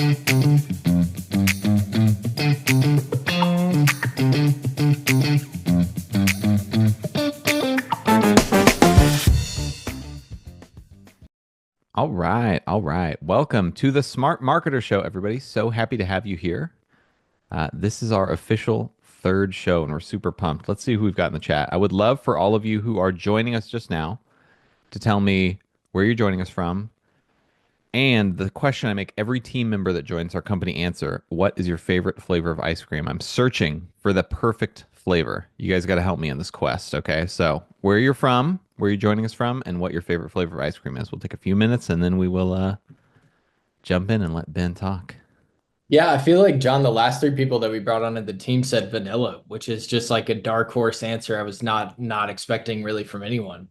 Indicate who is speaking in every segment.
Speaker 1: All right, all right. Welcome to the Smart Marketer Show, everybody. So happy to have you here. This is our official third show, and we're super pumped. Let's see who we've got in the chat. I would love for all of you who are joining us just now to tell me where you're joining us from. And the question I make every team member that joins our company answer: what is your favorite flavor of ice cream? I'm searching for the perfect flavor. You guys got to help me in this quest, okay? So, where you're from, where you're joining us from, and what your favorite flavor of ice cream is. We'll take a few minutes and then we will jump in and let Ben talk.
Speaker 2: Yeah, I feel like John, the last three people that we brought onto the team said vanilla, which is just like a dark horse answer I was not expecting really from anyone.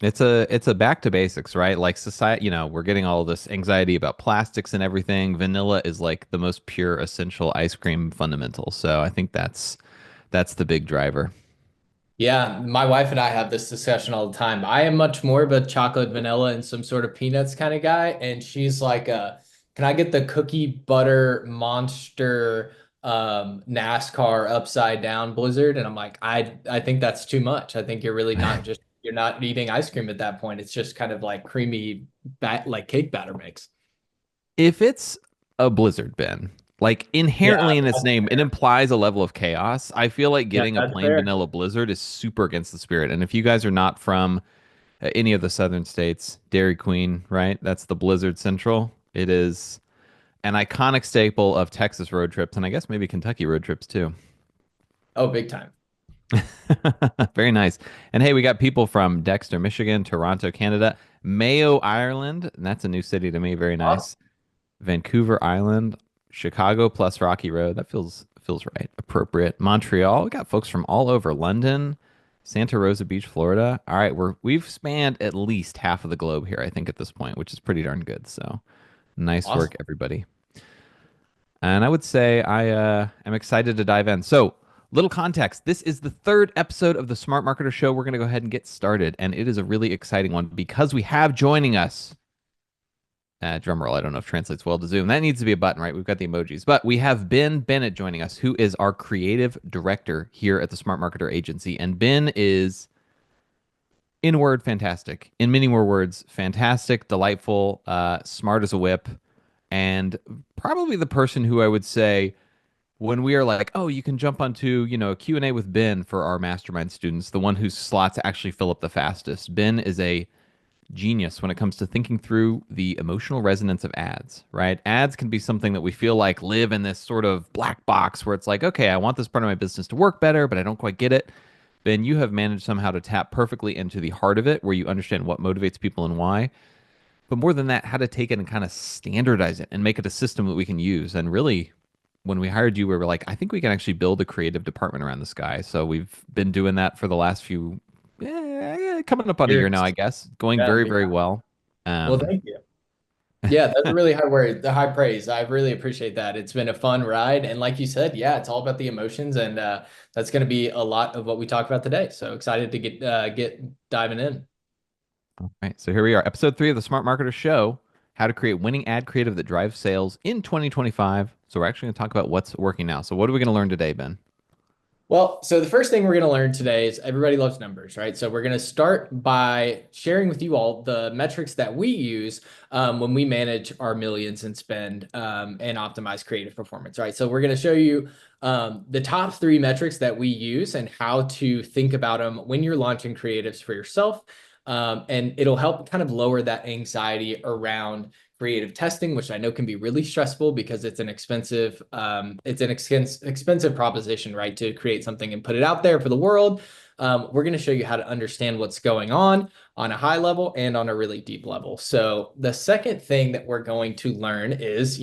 Speaker 1: It's a back to basics, right? Like society, we're getting all this anxiety about plastics and everything. Vanilla is like the most pure essential ice cream fundamental. So I think that's the big driver.
Speaker 2: Yeah, my wife and I have this discussion all the time. I am much more of a chocolate, vanilla, and some sort of peanuts kind of guy, and she's like, "Can I get the cookie butter monster NASCAR upside down blizzard?" And I'm like, "I think that's too much. I think you're not eating ice cream at that point. It's just kind of like creamy, like cake batter mix."
Speaker 1: If it's a blizzard bin, like
Speaker 2: Yeah,
Speaker 1: inherently in its
Speaker 2: that's
Speaker 1: name, it
Speaker 2: fair.
Speaker 1: implies a level of chaos. I feel like
Speaker 2: Yeah,
Speaker 1: getting a
Speaker 2: that's
Speaker 1: plain
Speaker 2: fair.
Speaker 1: vanilla blizzard is super against the spirit. And if you guys are not from any of the southern states, Dairy Queen, right? That's the Blizzard Central. It is an iconic staple of Texas road trips, and I guess maybe Kentucky road trips too.
Speaker 2: Oh, big time.
Speaker 1: Very nice. And hey, we got people from Dexter, Michigan, Toronto, Canada, Mayo, Ireland, and that's a new city to me. Very
Speaker 2: Awesome.
Speaker 1: nice. Vancouver Island, Chicago plus Rocky Road. That feels right. Appropriate. Montreal. We got folks from all over London, Santa Rosa Beach, Florida. All right, we've spanned at least half of the globe here, I think, at this point, which is pretty darn good. So nice work,
Speaker 2: Awesome.
Speaker 1: everybody. And I would say I am excited to dive in. So, little context. This is the third episode of the Smart Marketer Show. We're going to go ahead and get started. And it is a really exciting one because we have joining us drum roll. I don't know if translates well to Zoom. That needs to be a button, right? We've got the emojis. But we have Ben Bennett joining us, who is our creative director here at the Smart Marketer Agency. And Ben is, in a word, fantastic. In many more words, fantastic, delightful, smart as a whip, and probably the person who I would say when we are like, oh, you can jump onto, a Q&A with Ben for our mastermind students, the one whose slots actually fill up the fastest. Ben is a genius when it comes to thinking through the emotional resonance of ads, right? Ads can be something that we feel like live in this sort of black box where it's like, okay, I want this part of my business to work better, but I don't quite get it. Ben, you have managed somehow to tap perfectly into the heart of it where you understand what motivates people and why. But more than that, how to take it and kind of standardize it and make it a system that we can use. And really, when we hired you, we were like, I think we can actually build a creative department around this guy. So we've been doing that for the last few, coming up on a year now, I
Speaker 2: Cheers.
Speaker 1: guess. Going
Speaker 2: Yeah,
Speaker 1: very,
Speaker 2: big
Speaker 1: very
Speaker 2: time.
Speaker 1: well.
Speaker 2: Well,
Speaker 1: Um,
Speaker 2: thank you. Yeah, that's a really high word, the high praise. I really appreciate that. It's been a fun ride. And like you said, yeah, it's all about the emotions. And that's going to be a lot of what we talk about today. So excited to get diving in.
Speaker 1: all right, so here we are, episode 3 of the Smart Marketer Show: How to Create Winning Ad Creative That Drives Sales in 2025. So we're actually going to talk about what's working now. So what are we going to learn today, Ben?
Speaker 2: Well, so the first thing we're going to learn today is everybody loves numbers, right? So we're going to start by sharing with you all the metrics that we use when we manage our millions and spend and optimize creative performance, right? So we're going to show you the top 3 metrics that we use and how to think about them when you're launching creatives for yourself. And it'll help kind of lower that anxiety around creative testing, which I know can be really stressful because it's an expensive proposition, right? To create something and put it out there for the world. We're going to show you how to understand what's going on a high level and on a really deep level. So the second thing that we're going to learn is,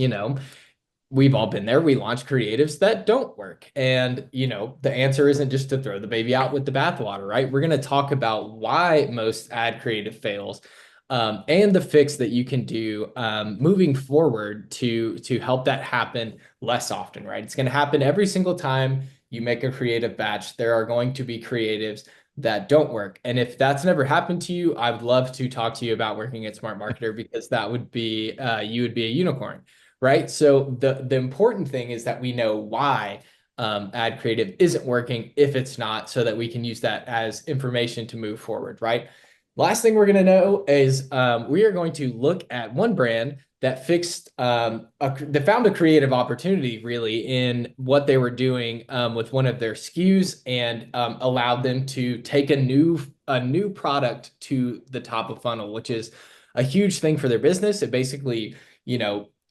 Speaker 2: we've all been there. We launch creatives that don't work. And, the answer isn't just to throw the baby out with the bathwater, right? We're going to talk about why most ad creative fails, and the fix that you can do moving forward to help that happen less often, right? It's going to happen every single time you make a creative batch. There are going to be creatives that don't work. And if that's never happened to you, I would love to talk to you about working at Smart Marketer because that would be you would be a unicorn. right? So the important thing is that we know why ad creative isn't working if it's not, so that we can use that as information to move forward, right? Last thing we're going to know is we are going to look at one brand that fixed that found a creative opportunity really in what they were doing with one of their SKUs, and allowed them to take a new product to the top of funnel, which is a huge thing for their business. It basically,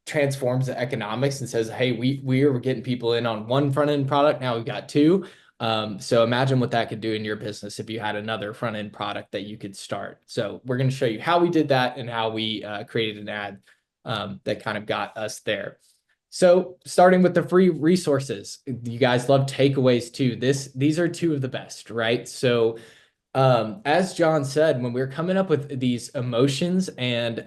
Speaker 2: transforms the economics and says, hey, we are getting people in on one front end product. Now we've got two. So imagine what that could do in your business if you had another front end product that you could start. So we're going to show you how we did that and how we created an ad that kind of got us there. So starting with the free resources, you guys love takeaways too. These are two of the best, right? So as John said, when we're coming up with these emotions and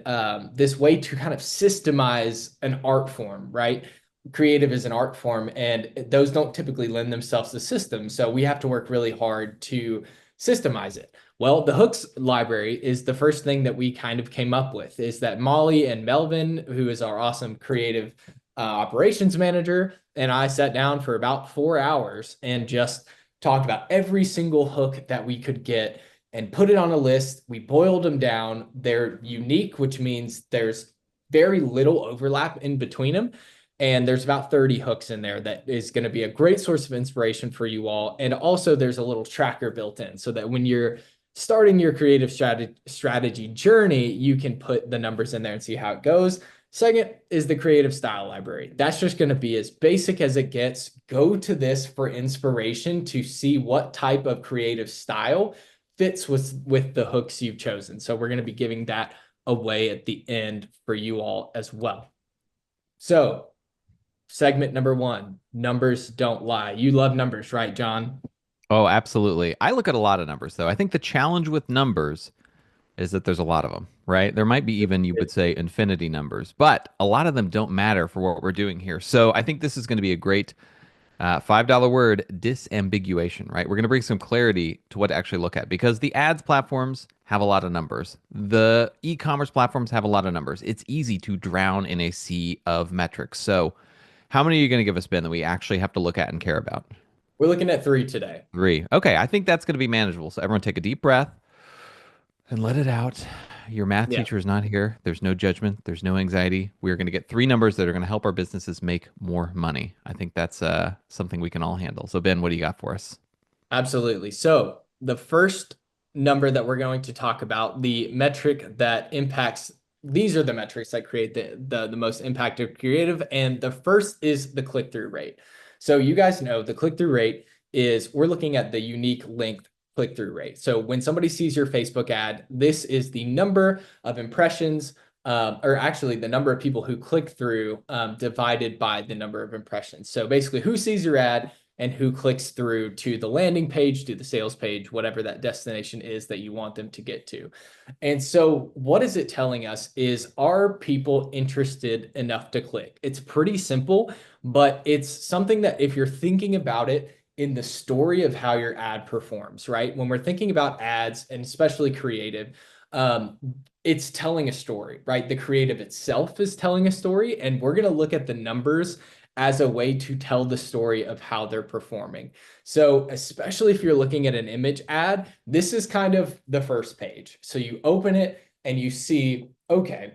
Speaker 2: this way to kind of systemize an art form, right? Creative is an art form, and those don't typically lend themselves to systems. So we have to work really hard to systemize it. Well, the hooks library is the first thing that we kind of came up with, is that Molly and Melvin, who is our awesome creative operations manager, and I sat down for about 4 hours and just talked about every single hook that we could get and put it on a list. We boiled them down. They're unique, which means there's very little overlap in between them. And there's about 30 hooks in there that is going to be a great source of inspiration for you all. And also there's a little tracker built in so that when you're starting your creative strategy journey, you can put the numbers in there and see how it goes. Second is the creative style library. That's just going to be as basic as it gets. Go to this for inspiration to see what type of creative style fits with the hooks you've chosen. So we're going to be giving that away at the end for you all as well. So segment number one, numbers don't lie. You love numbers, right, John?
Speaker 1: Oh, absolutely. I look at a lot of numbers, though. I think the challenge with numbers is that there's a lot of them, right? There might be even, you would say, infinity numbers, but a lot of them don't matter for what we're doing here. So I think this is going to be a great $5 word, disambiguation, right? We're going to bring some clarity to what to actually look at because the ads platforms have a lot of numbers. The e-commerce platforms have a lot of numbers. It's easy to drown in a sea of metrics. So how many are you going to give us, Ben, that we actually have to look at and care about?
Speaker 2: We're looking at three today.
Speaker 1: Three. Okay, I think that's going to be manageable. So everyone take a deep breath and let it out. Your math
Speaker 2: Yeah.
Speaker 1: teacher is not here. There's no judgment. There's no anxiety. We are going to get three numbers that are going to help our businesses make more money. I think that's something we can all handle. So, Ben, what do you got for us?
Speaker 2: Absolutely. So the first number that we're going to talk about, the metric that impacts, these are the metrics that create the most impact of creative. And the first is the click-through rate. So you guys know the click-through rate is, we're looking at the unique length click-through rate. So when somebody sees your Facebook ad, this is the number of impressions, or actually the number of people who click through divided by the number of impressions. So basically, who sees your ad and who clicks through to the landing page, to the sales page, whatever that destination is that you want them to get to. And so what is it telling us is, are people interested enough to click? It's pretty simple, but it's something that if you're thinking about it in the story of how your ad performs, right? When we're thinking about ads, and especially creative, it's telling a story, right? The creative itself is telling a story, and we're going to look at the numbers as a way to tell the story of how they're performing. So especially if you're looking at an image ad, this is kind of the first page. So you open it and you see, okay,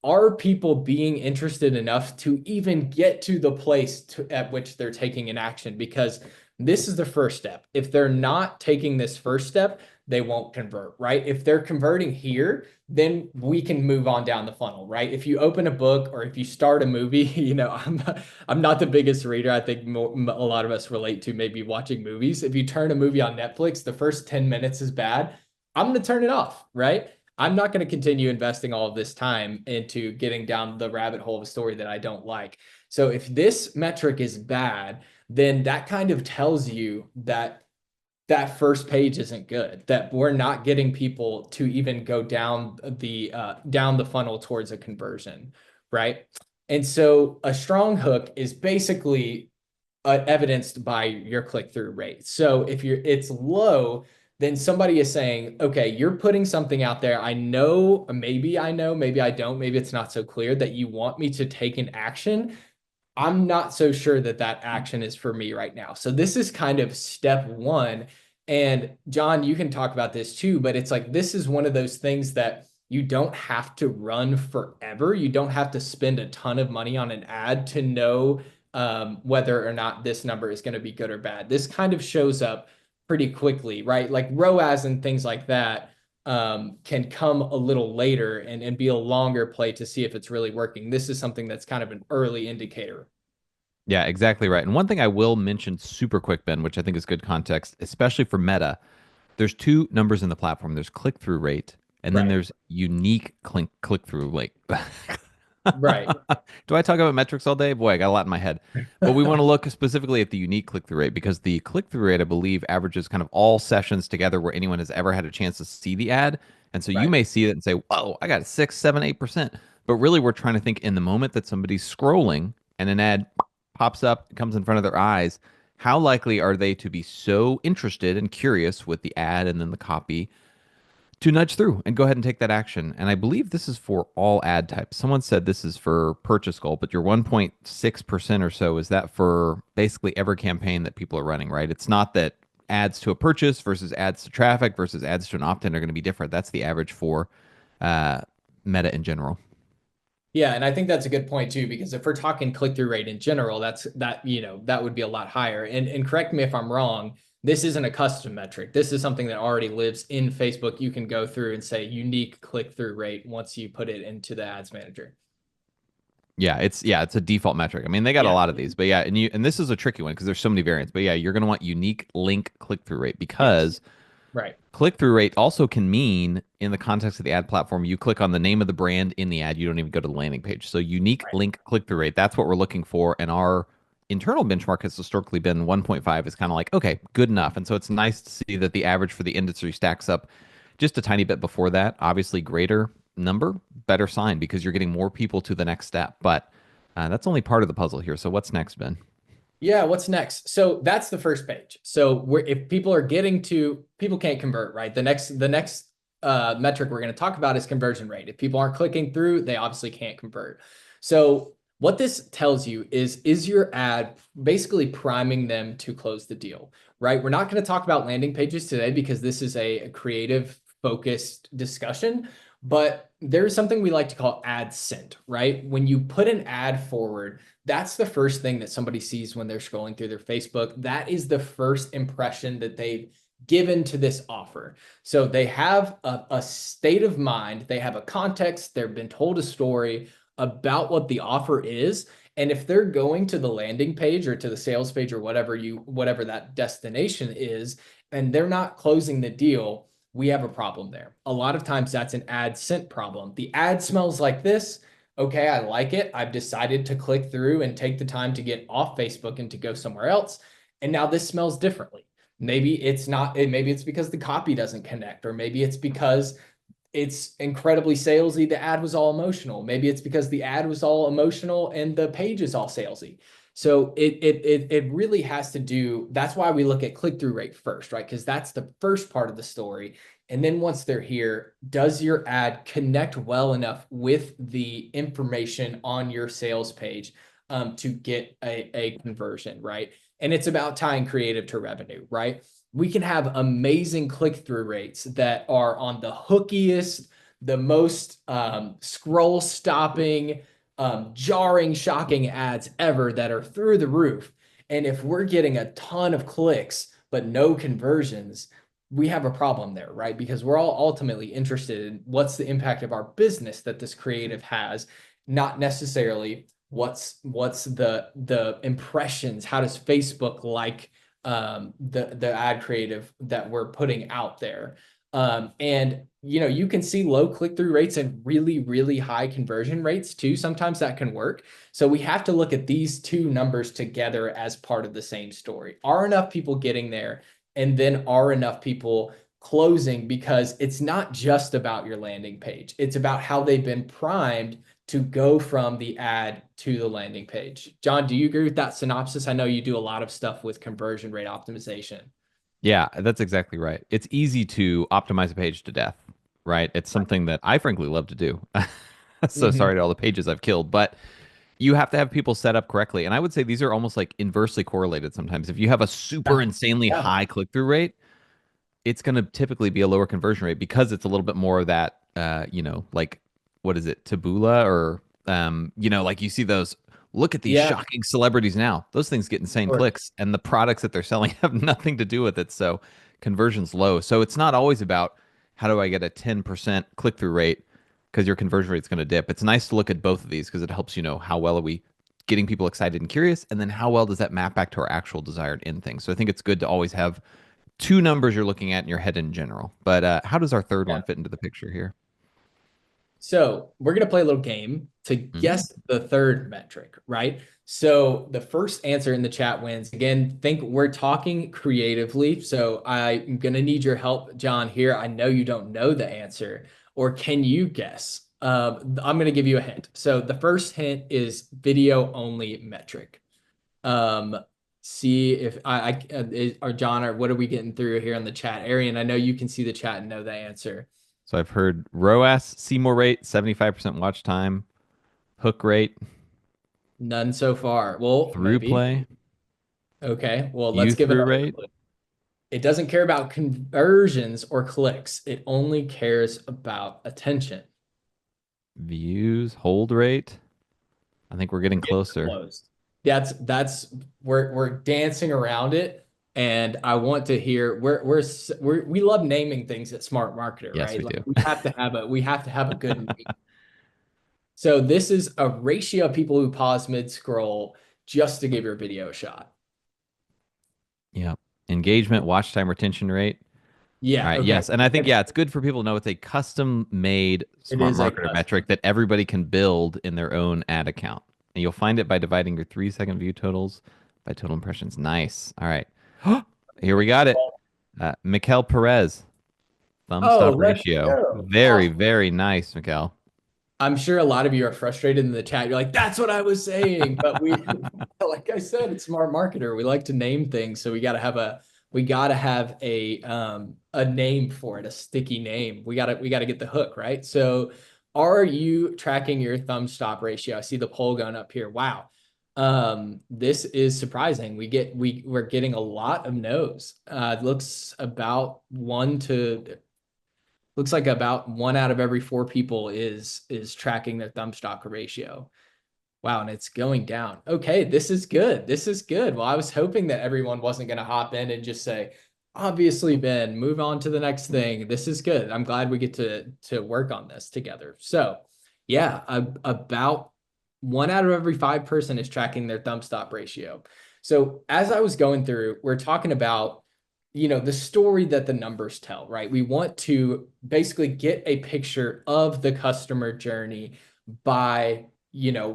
Speaker 2: are people being interested enough to even get to the place at which they're taking an action? Because this is the first step. If they're not taking this first step, they won't convert, right? If they're converting here, then we can move on down the funnel, right? If you open a book or if you start a movie, I'm not the biggest reader. I think a lot of us relate to maybe watching movies. If you turn a movie on Netflix, the first 10 minutes is bad. I'm going to turn it off, right? I'm not going to continue investing all of this time into getting down the rabbit hole of a story that I don't like. So if this metric is bad, then that kind of tells you that that first page isn't good, that we're not getting people to even go down the funnel towards a conversion, right? And so a strong hook is basically evidenced by your click-through rate. So if it's low, then somebody is saying, okay, you're putting something out there. I know, maybe I don't, maybe it's not so clear that you want me to take an action. I'm not so sure that that action is for me right now. So this is kind of step one. And John, you can talk about this too, but it's like this is one of those things that you don't have to run forever. You don't have to spend a ton of money on an ad to know whether or not this number is going to be good or bad. This kind of shows up pretty quickly, right? Like ROAS and things like that can come a little later and be a longer play to see if it's really working. This is something that's kind of an early indicator.
Speaker 1: Yeah, exactly right. And one thing I will mention super quick, Ben, which I think is good context, especially for Meta, there's two numbers in the platform. There's click-through rate, and then
Speaker 2: Right.
Speaker 1: there's unique click-through rate.
Speaker 2: Right.
Speaker 1: Do I talk about metrics all day? Boy, I got a lot in my head. But we want to look specifically at the unique click-through rate because the click-through rate, I believe, averages kind of all sessions together where anyone has ever had a chance to see the ad. And so you
Speaker 2: Right.
Speaker 1: may see it and say, whoa, I got 6, 7, 8%. But really, we're trying to think in the moment that somebody's scrolling and an ad pops up, comes in front of their eyes, how likely are they to be so interested and curious with the ad and then the copy to nudge through and go ahead and take that action? And I believe this is for all ad types. Someone said this is for purchase goal, but your 1.6% or so, is that for basically every campaign that people are running, right? It's not that ads to a purchase versus ads to traffic versus ads to an opt-in are going to be different. That's the average for uh, Meta in general.
Speaker 2: Yeah, and I think that's a good point too, because if we're talking click-through rate in general, that would be a lot higher. And correct me if I'm wrong, this isn't a custom metric. This is something that already lives in Facebook. You can go through and say unique click-through rate once you put it into the ads manager.
Speaker 1: Yeah, it's a default metric. I mean, they got a
Speaker 2: Yeah.
Speaker 1: lot of these, but yeah, and this is a tricky one because there's so many variants. But yeah, you're going to want unique link click through rate
Speaker 2: Yes.
Speaker 1: because
Speaker 2: Right.
Speaker 1: click through rate also can mean in the context of the ad platform, you click on the name of the brand in the ad, you don't even go to the landing page. So unique
Speaker 2: Right.
Speaker 1: link click through rate, that's what we're looking for. And our internal benchmark has historically been 1.5 is kind of like, okay, good enough. And so it's nice to see that the average for the industry stacks up just a tiny bit before that. Obviously, greater number, better sign because you're getting more people to the next step. But that's only part of the puzzle here. So what's next, Ben?
Speaker 2: Yeah, what's next? So that's the first page. So if people are getting to, people can't convert, right? The next metric we're going to talk about is conversion rate. If people aren't clicking through, they obviously can't convert. So what this tells you is your ad basically priming them to close the deal, right? We're not going to talk about landing pages today because this is a creative focused discussion, but there's something we like to call ad scent, right? When you put an ad forward, that's the first thing that somebody sees when they're scrolling through their Facebook. That is the first impression that they've given to this offer. So they have a state of mind, they have a context, they've been told a story about what the offer is. And if they're going to the landing page or to the sales page or whatever that destination is, and they're not closing the deal, we have a problem there. A lot of times that's an ad scent problem. The ad smells like this. Okay, I like it. I've decided to click through and take the time to get off Facebook and to go somewhere else. And now this smells differently. Maybe it's not, maybe it's because the copy doesn't connect, or maybe it's because it's incredibly salesy. The ad was all emotional. Maybe it's because the ad was all emotional and the page is all salesy. So it really has to do. That's why we look at click through rate first, right? Because that's the first part of the story. And then once they're here, does your ad connect well enough with the information on your sales page to get a conversion, right? And it's about tying creative to revenue, right? We can have amazing click-through rates that are on the hookiest, the most scroll stopping, jarring, shocking ads ever that are through the roof. And if we're getting a ton of clicks, but no conversions, we have a problem there, right? Because we're all ultimately interested in what's the impact of our business that this creative has, not necessarily what's the impressions. How does Facebook like the ad creative that we're putting out there? And you can see low click-through rates and really, really high conversion rates too. Sometimes that can work. So we have to look at these two numbers together as part of the same story. Are enough people getting there? And then are enough people closing? Because it's not just about your landing page. It's about how they've been primed to go from the ad to the landing page. John, do you agree with that synopsis? I know you do a lot of stuff with conversion rate optimization.
Speaker 1: Yeah, that's exactly right. It's easy to optimize a page to death, right? It's something that I frankly love to do. So
Speaker 2: Hmm.
Speaker 1: sorry to all the pages I've killed, but you have to have people set up correctly. And I would say these are almost like inversely correlated sometimes. If you have a super
Speaker 2: Yeah.
Speaker 1: insanely
Speaker 2: Yeah.
Speaker 1: high click-through rate, it's going to typically be a lower conversion rate because it's a little bit more of that, like what is it, tabula or, like you see those. Look at these
Speaker 2: Yeah. Of
Speaker 1: shocking celebrities now. Those things get insane
Speaker 2: course.
Speaker 1: clicks, and the products that they're selling have nothing to do with it. So conversion's low. So it's not always about how do I get a 10% click through rate because your conversion rate's going to dip. It's nice to look at both of these because it helps you know how well are we getting people excited and curious, and then how well does that map back to our actual desired end thing. So I think it's good to always have two numbers you're looking at in your head in general. But how does our third one
Speaker 2: Yeah.
Speaker 1: fit into the picture here?
Speaker 2: So we're going to play a little game to
Speaker 1: Hmm.
Speaker 2: guess the third metric, right? So the first answer in the chat wins. Again, think we're talking creatively. So I'm going to need your help, John, here. I know you don't know the answer, or can you guess? I'm going to give you a hint. So the first hint is video only metric. Um, See if or John, or what are we getting through here in the chat? Arian, I know you can see the chat and know the answer.
Speaker 1: So I've heard ROAS, Seymour rate, 75% watch time, hook rate,
Speaker 2: None so far. Well,
Speaker 1: through
Speaker 2: maybe.
Speaker 1: play,
Speaker 2: Okay, well, let's
Speaker 1: view
Speaker 2: give
Speaker 1: through
Speaker 2: another
Speaker 1: rate,
Speaker 2: clue. It doesn't care about conversions or clicks. It only cares about attention.
Speaker 1: views, hold rate. I think we're getting
Speaker 2: We're getting
Speaker 1: closer.
Speaker 2: close. That's we're dancing around it, and I want to hear we love naming things at Smart Marketer,
Speaker 1: Yes,
Speaker 2: right?
Speaker 1: we
Speaker 2: Like
Speaker 1: do.
Speaker 2: we have to have a good name. So this is a ratio of people who pause mid scroll just to give your video a shot.
Speaker 1: Yeah. Engagement, watch time, retention rate. All
Speaker 2: Yeah,
Speaker 1: right.
Speaker 2: okay.
Speaker 1: Yes. And I think, yeah, it's good for people to know it's a custom made
Speaker 2: It
Speaker 1: smart
Speaker 2: is a
Speaker 1: marketer
Speaker 2: custom.
Speaker 1: metric that everybody can build in their own ad account. And you'll find it by dividing your 3 second view totals by total impressions. Nice. All right. Here we got it. Mikel Perez, thumb
Speaker 2: Oh,
Speaker 1: stop
Speaker 2: let's
Speaker 1: ratio.
Speaker 2: go.
Speaker 1: Very,
Speaker 2: Awesome.
Speaker 1: very nice, Mikel.
Speaker 2: I'm sure a lot of you are frustrated in the chat. You're like, that's what I was saying. But like I said, it's smart marketer. We like to name things. So we gotta have a name for it, a sticky name. We gotta get the hook, right? So are you tracking your thumb stop ratio? I see the poll going up here. Wow. This is surprising. We're getting a lot of no's. It looks like about 1 out of every 4 people is tracking their thumb stock ratio. Wow, and it's going down. Okay, this is good. This is good. Well, I was hoping that everyone wasn't going to hop in and just say, obviously, Ben, move on to the next thing. This is good. I'm glad we get to work on this together. So, yeah, about 1 out of every 5 person is tracking their thumb stop ratio. So, as I was going through, we're talking about the story that the numbers tell, right? We want to basically get a picture of the customer journey by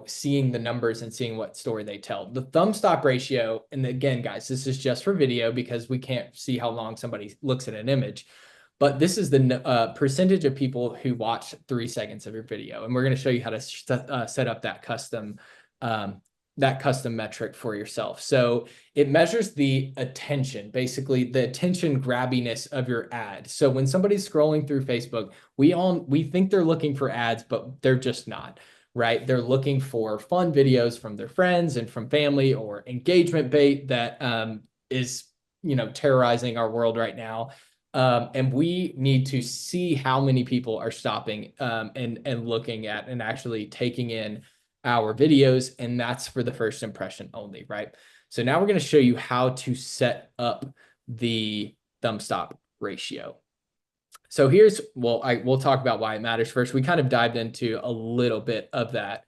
Speaker 2: seeing the numbers and seeing what story they tell. The thumb stop ratio, and again, guys, this is just for video because we can't see how long somebody looks at an image, but this is the percentage of people who watch 3 seconds of your video, and we're going to show you how to set up um, that custom metric for yourself. So it measures the attention, basically the attention grabbiness of your ad. So when somebody's scrolling through Facebook, we think they're looking for ads, but they're just not, right? They're looking for fun videos from their friends and from family, or engagement bait that is terrorizing our world right now. And we need to see how many people are stopping and looking at and actually taking in our videos, and that's for the first impression only, right? So now we're going to show you how to set up the thumb stop ratio. So we'll talk about why it matters first. We kind of dived into a little bit of that.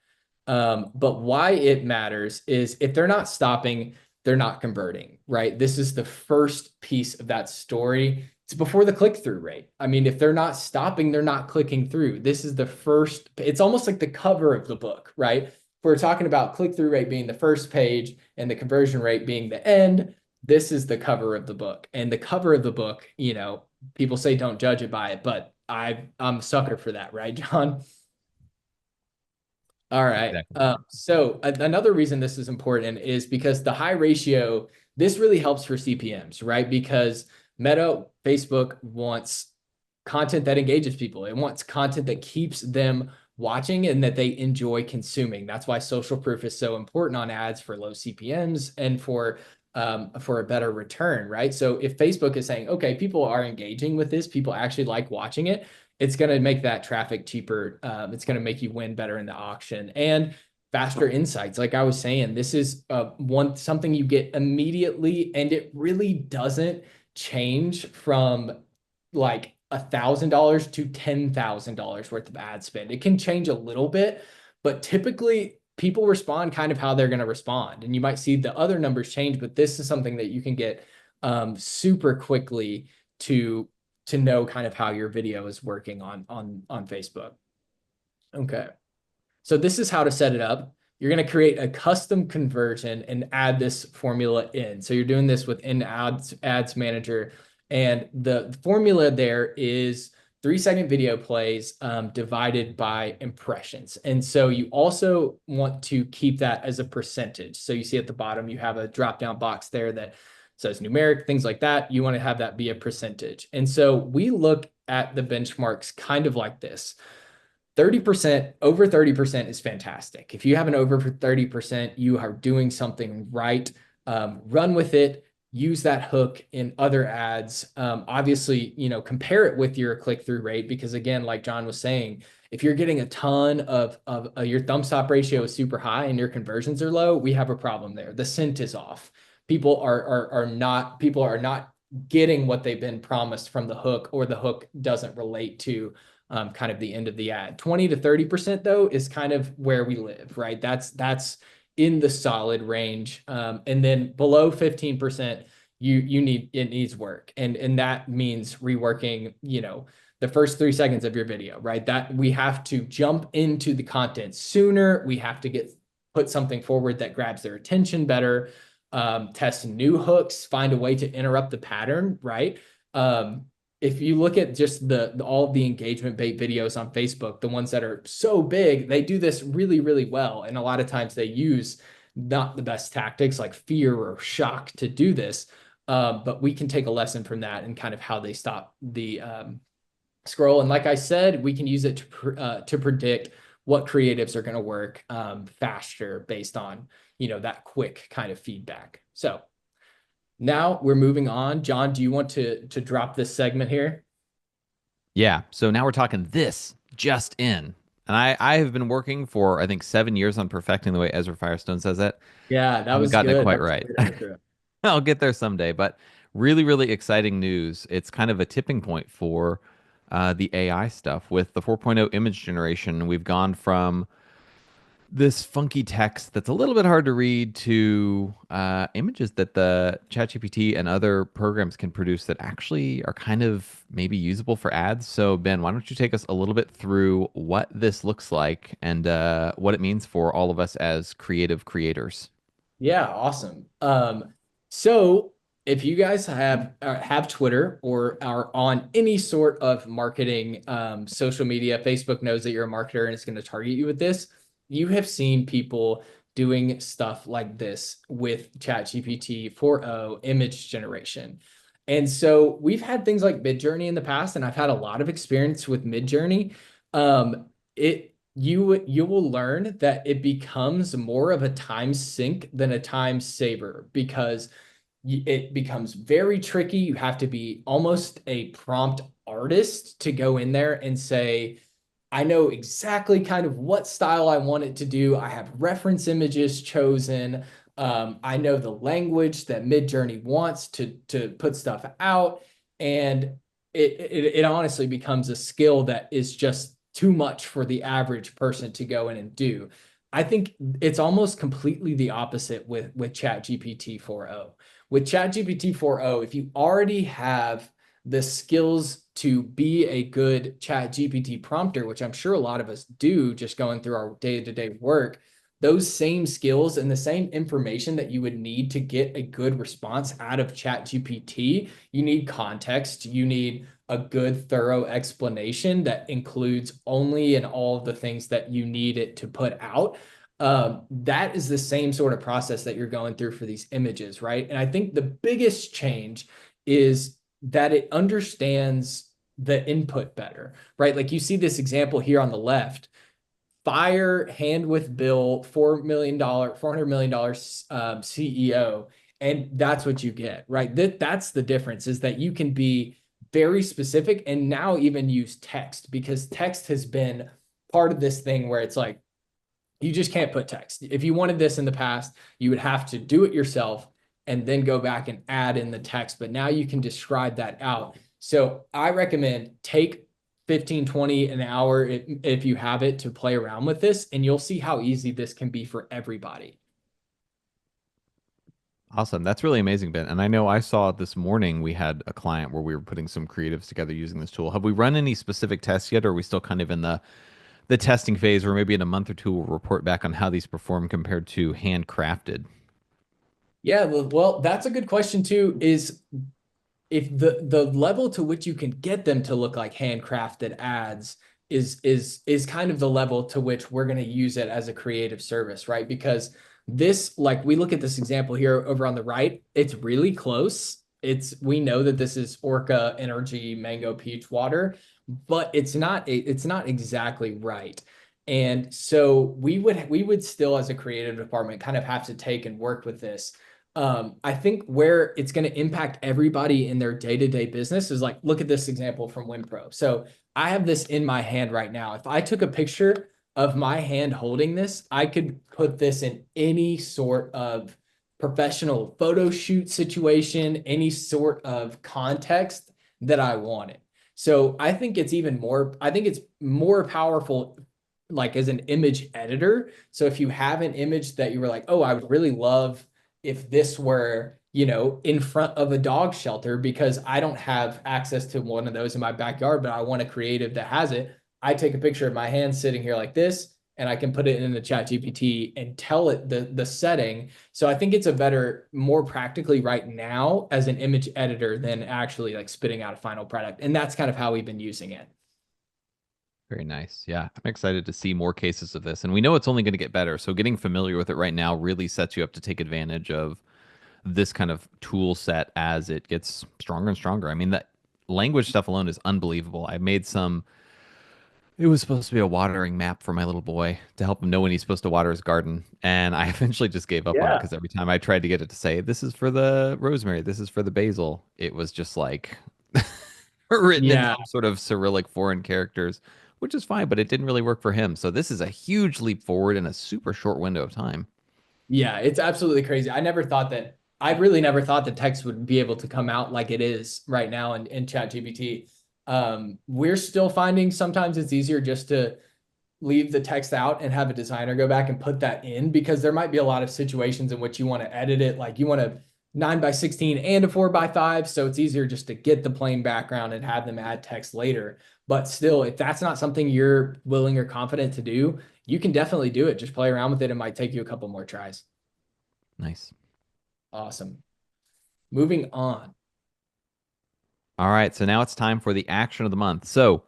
Speaker 2: But why it matters is if they're not stopping, they're not converting, right? This is the first piece of that story. It's before the click-through rate. I mean, if they're not stopping, they're not clicking through. This is the first, it's almost like the cover of the book, right? If we're talking about click-through rate being the first page and the conversion rate being the end, this is the cover of the book. And the cover of the book, people say don't judge it by it, but I'm a sucker for that, right, John? All right.
Speaker 1: Exactly.
Speaker 2: So another reason this is important is because the high ratio, this really helps for CPMs, right? Because Meta, Facebook wants content that engages people. It wants content that keeps them watching and that they enjoy consuming. That's why social proof is so important on ads for low CPMs and for a better return, right? So if Facebook is saying, okay, people are engaging with this, people actually like watching it, it's going to make that traffic cheaper. It's going to make you win better in the auction and faster insights. Like I was saying, this is something you get immediately, and it really doesn't change from like $1,000 to $10,000 worth of ad spend. It can change a little bit, but typically people respond kind of how they're going to respond. And you might see the other numbers change, but this is something that you can get super quickly to know kind of how your video is working on Facebook. Okay. So this is how to set it up. You're going to create a custom conversion and add this formula in. So you're doing this within Ads Manager. And the formula there is 3-second video plays divided by impressions. And so you also want to keep that as a percentage. So you see at the bottom, you have a drop-down box there that says numeric, things like that. You want to have that be a percentage. And so we look at the benchmarks kind of like this. 30%, over 30% is fantastic. If you have an over 30%, you are doing something right. Run with it. Use that hook in other ads. Obviously, compare it with your click-through rate, because again, like John was saying, if you're getting a ton of your thumb stop ratio is super high and your conversions are low, we have a problem there. The scent is off. People are not getting what they've been promised from the hook, or the hook doesn't relate to kind of the end of the ad. 20 to 30% though is kind of where we live, right? That's in the solid range. And then below 15%, it needs work. And that means reworking, the first 3 seconds of your video, right? That we have to jump into the content sooner. We have to put something forward that grabs their attention better, test new hooks, find a way to interrupt the pattern, right? If you look at just all of the engagement bait videos on Facebook, the ones that are so big, they do this really, really well. And a lot of times they use not the best tactics like fear or shock to do this. But we can take a lesson from that and kind of how they stop the scroll. And like I said, we can use it to predict what creatives are going to work faster based on, that quick kind of feedback. So now we're moving on. John, do you want to drop this segment here?
Speaker 1: Yeah. So now we're talking this just in. And I have been working for, I think, 7 years on perfecting the way Ezra Firestone says it.
Speaker 2: Yeah, that
Speaker 1: Haven't
Speaker 2: was
Speaker 1: gotten it
Speaker 2: good.
Speaker 1: quite
Speaker 2: That was
Speaker 1: right.
Speaker 2: a great intro.
Speaker 1: I'll get there someday. But really, really exciting news. It's kind of a tipping point for the AI stuff with the 4.0 image generation. We've gone from this funky text that's a little bit hard to read to images that the ChatGPT and other programs can produce that actually are kind of maybe usable for ads. So, Ben, why don't you take us a little bit through what this looks like and what it means for all of us as creative creators?
Speaker 2: Yeah, awesome. So if you guys have Twitter or are on any sort of marketing social media, Facebook knows that you're a marketer and it's going to target you with this. You have seen people doing stuff like this with ChatGPT 4.0 image generation. And so we've had things like Midjourney in the past, and I've had a lot of experience with Midjourney. You will learn that it becomes more of a time sink than a time saver, because it becomes very tricky. You have to be almost a prompt artist to go in there and say, I know exactly kind of what style I want it to do. I have reference images chosen. I know the language that Midjourney wants to put stuff out. And it honestly becomes a skill that is just too much for the average person to go in and do. I think it's almost completely the opposite with ChatGPT 4.0. With ChatGPT 4.0, if you already have the skills to be a good ChatGPT prompter, which I'm sure a lot of us do just going through our day-to-day work, those same skills and the same information that you would need to get a good response out of ChatGPT, you need context, you need a good, thorough explanation that includes only and all of the things that you need it to put out. That is the same sort of process that you're going through for these images, right? And I think the biggest change is that it understands the input better, right? Like you see this example here on the left. Fire hand with Bill, $400 million CEO, and that's what you get, right? That's the difference, is that you can be very specific and now even use text, because text has been part of this thing where it's like you just can't put text. If you wanted this in the past, you would have to do it yourself and then go back and add in the text. But now you can describe that out. So I recommend take 15, 20 an hour if you have it to play around with this, and you'll see how easy this can be for everybody.
Speaker 1: Awesome. That's really amazing, Ben. And I know I saw this morning we had a client where we were putting some creatives together using this tool. Have we run any specific tests yet, or are we still kind of in the testing phase, where maybe in a month or two we'll report back on how these perform compared to handcrafted?
Speaker 2: Yeah, well, that's a good question too, is if the level to which you can get them to look like handcrafted ads is kind of the level to which we're going to use it as a creative service, right? Because this, like we look at this example here over on the right, it's really close. We know that this is Orca Energy Mango Peach Water, but it's not exactly right. And so we would still, as a creative department, kind of have to take and work with this. I think where it's going to impact everybody in their day-to-day business is, like, look at this example from WinPro. So I have this in my hand right now. If I took a picture of my hand holding this, I could put this in any sort of professional photo shoot situation, any sort of context that I wanted. So I think it's more powerful, like as an image editor. So if you have an image that you were like, oh, I would really love if this were, in front of a dog shelter, because I don't have access to one of those in my backyard, but I want a creative that has it. I take a picture of my hand sitting here like this, and I can put it in the chat GPT and tell it the setting. So I think it's a better, more practically right now as an image editor than actually like spitting out a final product. And that's kind of how we've been using it.
Speaker 1: Very nice. Yeah, I'm excited to see more cases of this. And we know it's only going to get better. So getting familiar with it right now really sets you up to take advantage of this kind of tool set as it gets stronger and stronger. I mean, that language stuff alone is unbelievable. I made some, it was supposed to be a watering map for my little boy to help him know when he's supposed to water his garden. And I eventually just gave up on it
Speaker 2: Yeah.
Speaker 1: because every time I tried to get it to say, this is for the rosemary, this is for the basil, it was just like written in
Speaker 2: Yeah.
Speaker 1: some sort of Cyrillic foreign characters, which is fine, but it didn't really work for him. So this is a huge leap forward in a super short window of time.
Speaker 2: Yeah, it's absolutely crazy. I really never thought that text would be able to come out like it is right now in ChatGPT. We're still finding sometimes it's easier just to leave the text out and have a designer go back and put that in, because there might be a lot of situations in which you want to edit it. Like you want a 9:16 and a 4:5. So it's easier just to get the plain background and have them add text later. But still, if that's not something you're willing or confident to do, you can definitely do it. Just play around with it. It might take you a couple more tries.
Speaker 1: Nice.
Speaker 2: Awesome. Moving on.
Speaker 1: All right. So now it's time for the action of the month. So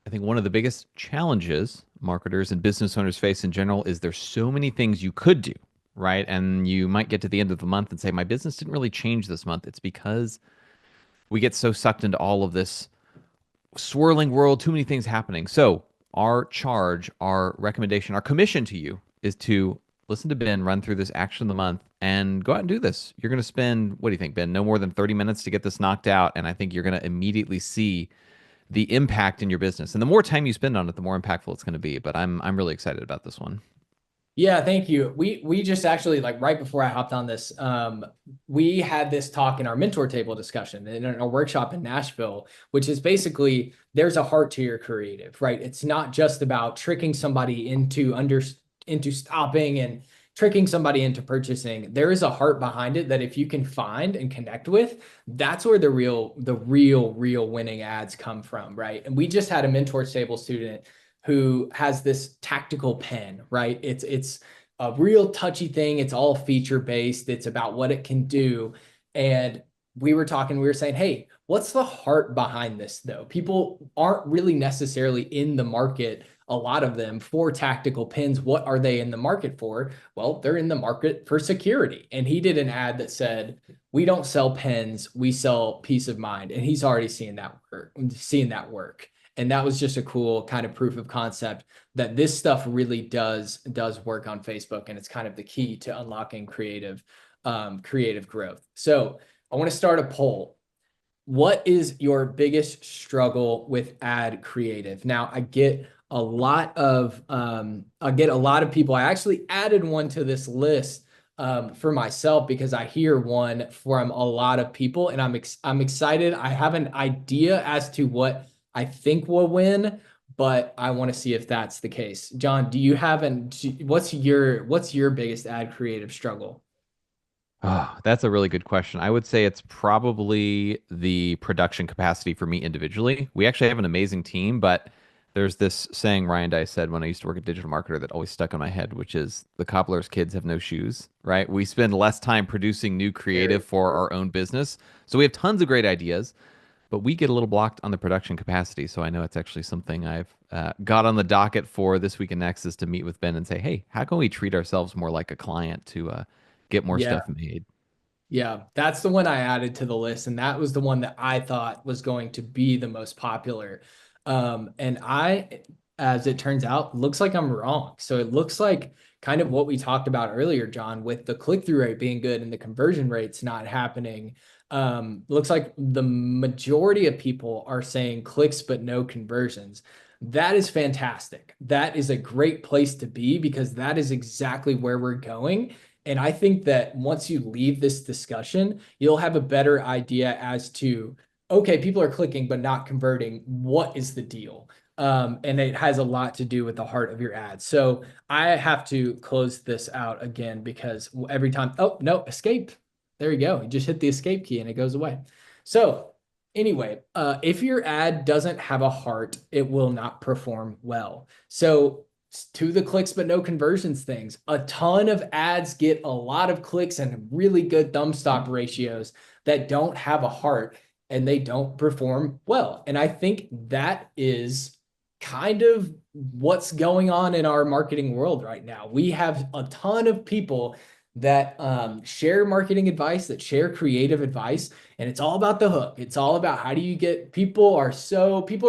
Speaker 1: I think one of the biggest challenges marketers and business owners face in general is there's so many things you could do, right? And you might get to the end of the month and say, my business didn't really change this month. It's because we get so sucked into all of this swirling world, too many things happening. So, our charge, our recommendation, our commission to you is to listen to Ben run through this action of the month and go out and do this. You're going to spend, what do you think, Ben? No more than 30 minutes to get this knocked out. And I think you're going to immediately see the impact in your business. And the more time you spend on it, the more impactful it's going to be. But I'm really excited about this one.
Speaker 2: Yeah, thank you. We just actually, like, right before I hopped on this, we had this talk in our mentor table discussion in a workshop in Nashville, which is basically there's a heart to your creative, right? It's not just about tricking somebody into stopping and tricking somebody into purchasing. There is a heart behind it that if you can find and connect with, that's where the real winning ads come from, right? And we just had a mentor table student who has this tactical pen, right? It's a real touchy thing. It's all feature based. It's about what it can do. And we were saying, hey, what's the heart behind this though? People aren't really necessarily in the market a lot of them for tactical pins. What are they in the market for? Well, they're in the market for security. And he did an ad that said, we don't sell pins, we sell peace of mind. And he's already seeing that work. And that was just a cool kind of proof of concept that this stuff really does work on Facebook, and it's kind of the key to unlocking creative growth. So I want to start a poll. What is your biggest struggle with ad creative? Now, I get a lot of people. I actually added one to this list for myself because I hear one from a lot of people, and I'm excited. I have an idea as to what I think will win, but I want to see if that's the case. John, do you have what's your biggest ad creative struggle?
Speaker 1: Oh, that's a really good question. I would say it's probably the production capacity for me individually. We actually have an amazing team, but there's this saying Ryan Dice said when I used to work at Digital Marketer that always stuck in my head, which is the cobbler's kids have no shoes, right? We spend less time producing new
Speaker 2: Very
Speaker 1: creative for our own business. So we have tons of great ideas, but we get a little blocked on the production capacity. So I know it's actually something I've got on the docket for this week and next is to meet with Ben and say, hey, how can we treat ourselves more like a client to get more
Speaker 2: Yeah.
Speaker 1: stuff made?
Speaker 2: Yeah, that's the one I added to the list, and that was the one that I thought was going to be the most popular. And as it turns out, looks like I'm wrong. So it looks like kind of what we talked about earlier, John, with the click-through rate being good and the conversion rates not happening. Looks like the majority of people are saying clicks but no conversions. That is fantastic. That is a great place to be because that is exactly where we're going. And I think that once you leave this discussion, you'll have a better idea as to, okay, people are clicking but not converting. What is the deal? And it has a lot to do with the heart of your ad. So I have to close this out again because every time, oh, no, escape. There you go. You just hit the escape key and it goes away. So anyway, if your ad doesn't have a heart, it will not perform well. So to the clicks but no conversions things, a ton of ads get a lot of clicks and really good thumb stop ratios that don't have a heart and they don't perform well. And I think that is kind of what's going on in our marketing world right now. We have a ton of people that share marketing advice, that share creative advice, and it's all about the hook. It's all about how do you get people are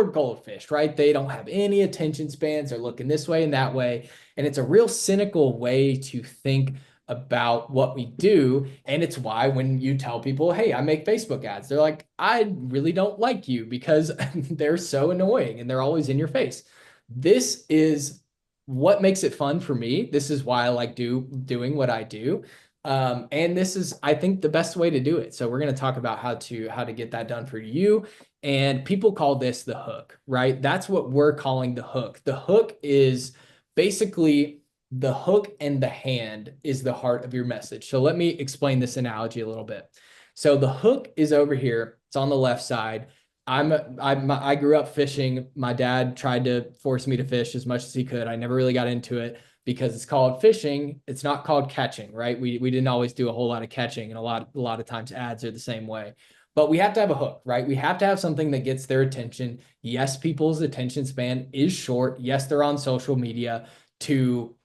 Speaker 2: goldfish, right? They don't have any attention spans. They're looking this way and that way. And it's a real cynical way to think about what we do. And it's why when you tell people, hey, I make Facebook ads, they're like, I really don't like you because they're so annoying and they're always in your face. This is what makes it fun for me. This is why I like doing what I do. And this is, I think, the best way to do it. So we're going to talk about how to get that done for you. And people call this the hook, right? That's what we're calling the hook. The hook is basically the hook and the hand is the heart of your message. So let me explain this analogy a little bit. So the hook is over here. It's on the left side. I grew up fishing. My dad tried to force me to fish as much as he could. I never really got into it because it's called fishing. It's not called catching, right? We didn't always do a whole lot of catching, and a lot of times ads are the same way. But we have to have a hook, right? We have to have something that gets their attention. Yes, people's attention span is short. Yes, they're on social media to,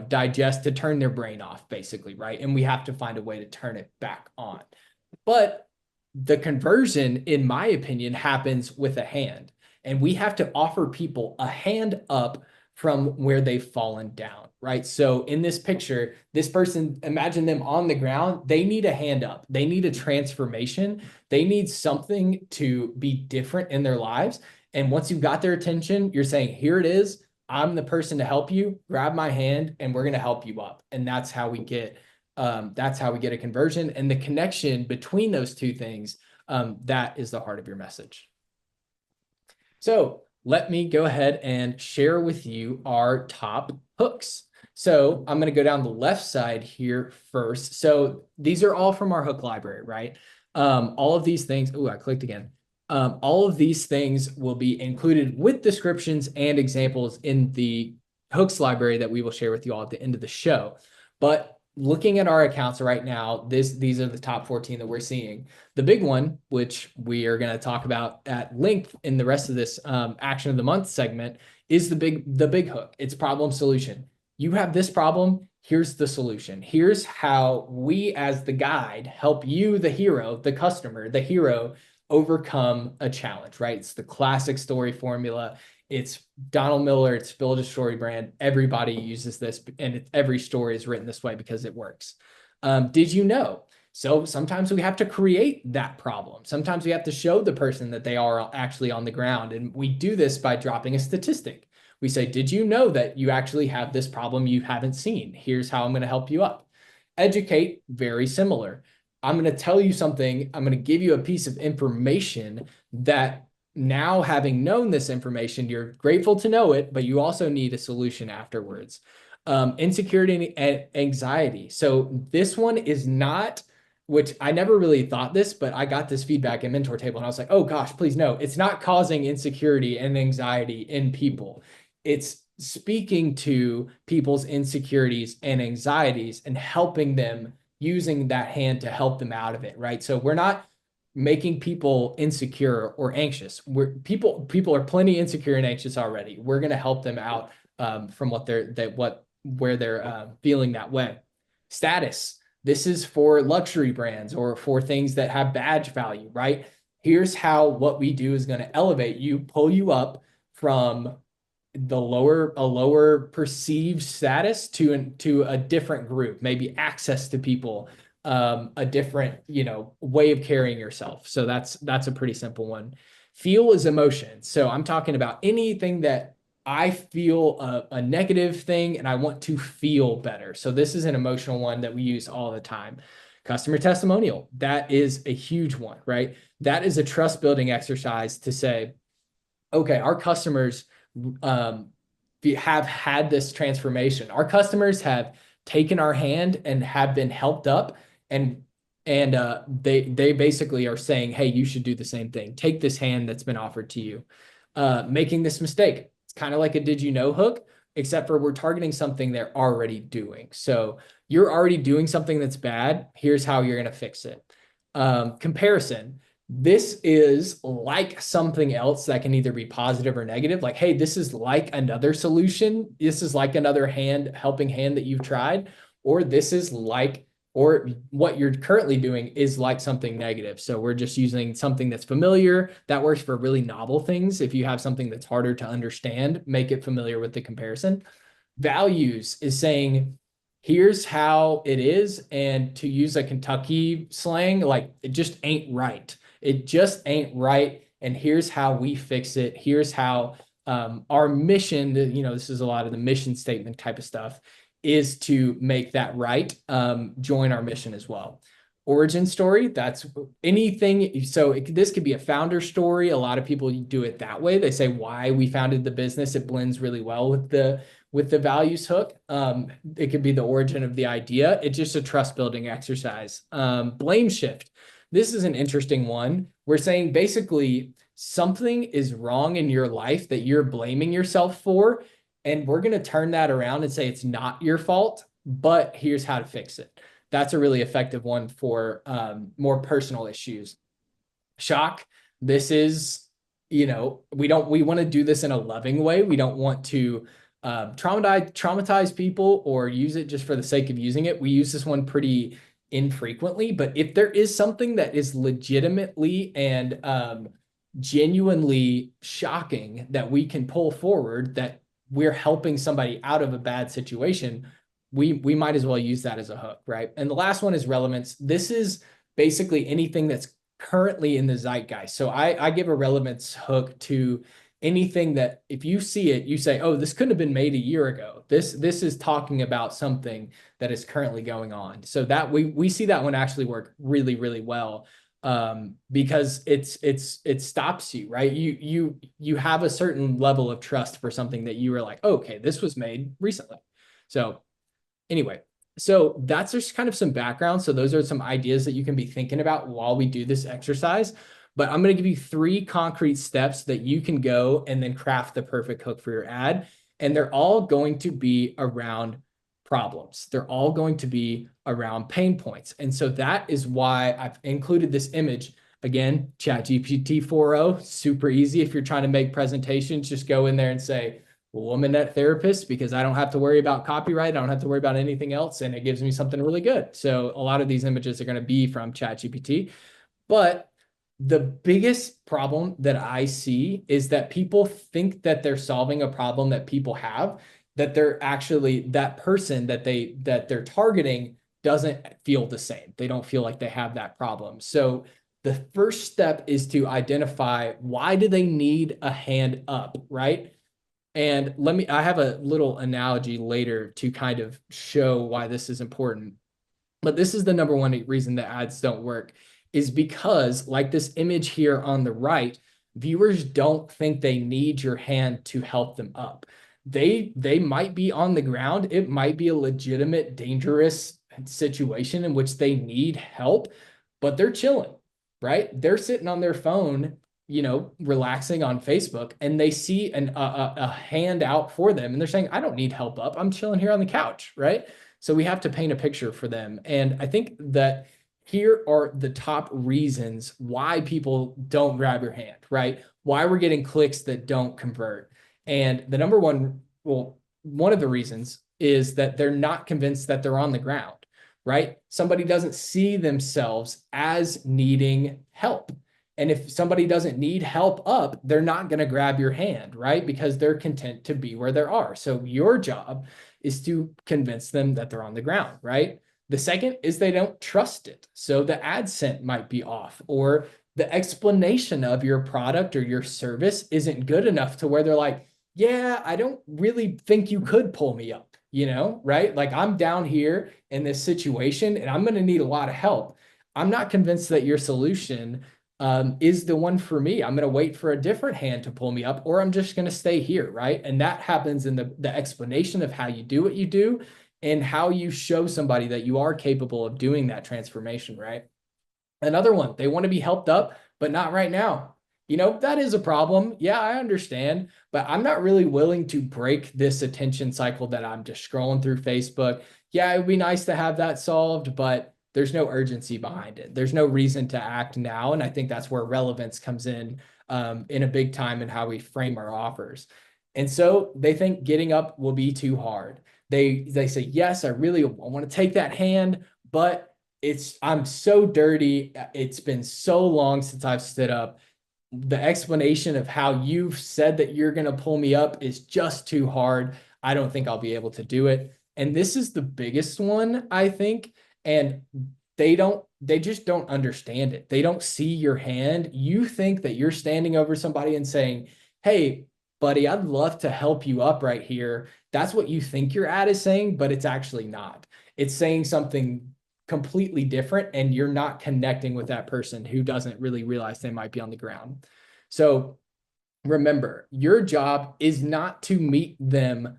Speaker 2: digest, to turn their brain off, basically, right? And we have to find a way to turn it back on. But the conversion, in my opinion, happens with a hand. And we have to offer people a hand up from where they've fallen down, right? So in this picture, this person, imagine them on the ground. They need a hand up. They need a transformation. They need something to be different in their lives. And once you've got their attention, you're saying, here it is. I'm the person to help you. Grab my hand and we're going to help you up. And that's how we get a conversion, and the connection between those two things. That is the heart of your message. So let me go ahead and share with you our top hooks. So I'm going to go down the left side here first. So these are all from our hook library, right? All of these things. Oh, I clicked again. All of these things will be included with descriptions and examples in the hooks library that we will share with you all at the end of the show. But looking at our accounts right now, these are the top 14 that we're seeing. The big one, which we are going to talk about at length in the rest of this action of the month segment, is the big hook. It's problem solution. You have this problem, here's the solution. Here's how we as the guide help you, the hero, the customer, the hero, overcome a challenge, right? It's the classic story formula. It's Donald Miller, it's Build a Story brand. Everybody uses this, and every story is written this way because it works. Did you know? So sometimes we have to create that problem. Sometimes we have to show the person that they are actually on the ground. And we do this by dropping a statistic. We say, did you know that you actually have this problem you haven't seen? Here's how I'm going to help you up. Educate, very similar. I'm going to tell you something. I'm going to give you a piece of information that now, having known this information, you're grateful to know it, but you also need a solution afterwards. Insecurity and anxiety. So this one is not, which I never really thought this, but I got this feedback in Mentor Table and I was like, oh gosh, please no, it's not causing insecurity and anxiety in people. It's speaking to people's insecurities and anxieties and helping them, using that hand to help them out of it, right? So we're not making people insecure or anxious. People are plenty insecure and anxious already. We're going to help them out from where they're feeling that way. Status. This is for luxury brands or for things that have badge value, right? Here's how what we do is going to elevate you, pull you up from a lower perceived status to a different group, maybe access to people, a different, way of carrying yourself. So that's a pretty simple one. Feel is emotion. So I'm talking about anything that I feel a negative thing and I want to feel better. So this is an emotional one that we use all the time. Customer testimonial. That is a huge one, right? That is a trust building exercise to say, okay, our customers have had this transformation. Our customers have taken our hand and have been helped up, and they basically are saying, hey, you should do the same thing. Take this hand that's been offered to you. Making this mistake. It's kind of like a did you know hook, except for we're targeting something they're already doing. So you're already doing something that's bad. Here's how you're going to fix it. Comparison. This is like something else that can either be positive or negative. Like, hey, this is like another solution. This is like another helping hand that you've tried, or this is like, or what you're currently doing is like something negative. So we're just using something that's familiar. That works for really novel things. If you have something that's harder to understand, make it familiar with the comparison. Values is saying, here's how it is. And to use a Kentucky slang, like it just ain't right. It just ain't right. And here's how we fix it. Here's how our mission, this is a lot of the mission statement type of stuff, is to make that right. Join our mission as well. Origin story, that's anything. So this could be a founder story. A lot of people do it that way. They say why we founded the business. It blends really well with the values hook. It could be the origin of the idea. It's just a trust building exercise. Blame shift. This is an interesting one. We're saying basically something is wrong in your life that you're blaming yourself for. And we're going to turn that around and say it's not your fault, but here's how to fix it. That's a really effective one for more personal issues. Shock. This is, we want to do this in a loving way. We don't want to traumatize people or use it just for the sake of using it. We use this one pretty infrequently, but if there is something that is legitimately and genuinely shocking that we can pull forward, that we're helping somebody out of a bad situation, we might as well use that as a hook, right? And the last one is relevance. This is basically anything that's currently in the zeitgeist. So I give a relevance hook to anything that if you see it, you say, oh, this couldn't have been made a year ago. This is talking about something that is currently going on. So that we see that one actually work really, really well, because it stops you, right? You have a certain level of trust for something that you were like, oh, okay, this was made recently. So anyway, so that's just kind of some background. So those are some ideas that you can be thinking about while we do this exercise. But I'm going to give you 3 concrete steps that you can go and then craft the perfect hook for your ad. And they're all going to be around problems. They're all going to be around pain points. And so that is why I've included this image. Again, ChatGPT 4.0, super easy. If you're trying to make presentations, just go in there and say, woman therapist because I don't have to worry about copyright. I don't have to worry about anything else. And it gives me something really good. So a lot of these images are going to be from ChatGPT. But the biggest problem that I see is that people think that they're solving a problem that people have, that they're actually, that person that they're targeting doesn't feel the same. They don't feel like they have that problem. So the first step is to identify, why do they need a hand up, right? And I have a little analogy later to kind of show why this is important. But this is the number one reason that ads don't work, is because, like this image here on the right, viewers don't think they need your hand to help them up. They might be on the ground. It might be a legitimate, dangerous situation in which they need help, but they're chilling, right? They're sitting on their phone, relaxing on Facebook, and they see a hand out for them, and they're saying, I don't need help up. I'm chilling here on the couch, right? So we have to paint a picture for them. And I think that here are the top reasons why people don't grab your hand, right? Why we're getting clicks that don't convert. And the number one, well, one of the reasons is that they're not convinced that they're on the ground, right? Somebody doesn't see themselves as needing help. And if somebody doesn't need help up, they're not going to grab your hand, right? Because they're content to be where they are. So your job is to convince them that they're on the ground, right? The second is they don't trust it. So the ad scent might be off, or the explanation of your product or your service isn't good enough to where they're like, yeah, I don't really think you could pull me up, right? Like, I'm down here in this situation and I'm going to need a lot of help. I'm not convinced that your solution is the one for me. I'm going to wait for a different hand to pull me up, or I'm just going to stay here, right? And that happens in the explanation of how you do what you do and how you show somebody that you are capable of doing that transformation, right? Another one, they want to be helped up, but not right now. That is a problem. Yeah, I understand, but I'm not really willing to break this attention cycle that I'm just scrolling through Facebook. Yeah, it would be nice to have that solved, but there's no urgency behind it. There's no reason to act now. And I think that's where relevance comes in a big time in how we frame our offers. And so they think getting up will be too hard. They say, yes, I want to take that hand, but I'm so dirty. It's been so long since I've stood up. The explanation of how you've said that you're going to pull me up is just too hard. I don't think I'll be able to do it. And this is the biggest one, I think. And they just don't understand it. They don't see your hand. You think that you're standing over somebody and saying, hey, buddy, I'd love to help you up right here. That's what you think your ad is saying, but it's actually not. It's saying something completely different, and you're not connecting with that person who doesn't really realize they might be on the ground. So remember, your job is not to meet them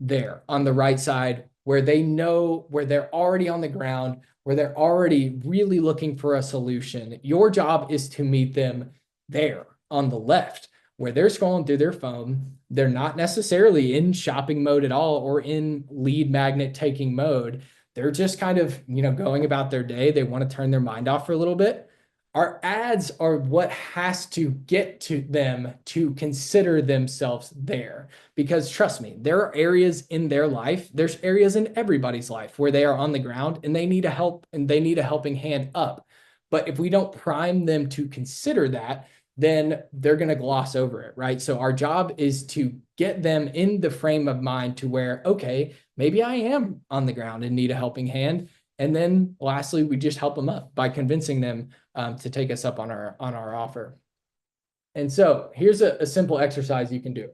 Speaker 2: there on the right side where they know, where they're already on the ground, where they're already really looking for a solution. Your job is to meet them there on the left, where they're scrolling through their phone. They're not necessarily in shopping mode at all or in lead magnet taking mode. They're just kind of, going about their day. They want to turn their mind off for a little bit. Our ads are what has to get to them to consider themselves there. Because trust me, there are areas in their life, there's areas in everybody's life where they are on the ground and they need a helping hand up. But if we don't prime them to consider that, then they're going to gloss over it, right? So our job is to get them in the frame of mind to where, okay, maybe I am on the ground and need a helping hand. And then lastly, we just help them up by convincing them to take us up on our offer. And so here's a simple exercise you can do.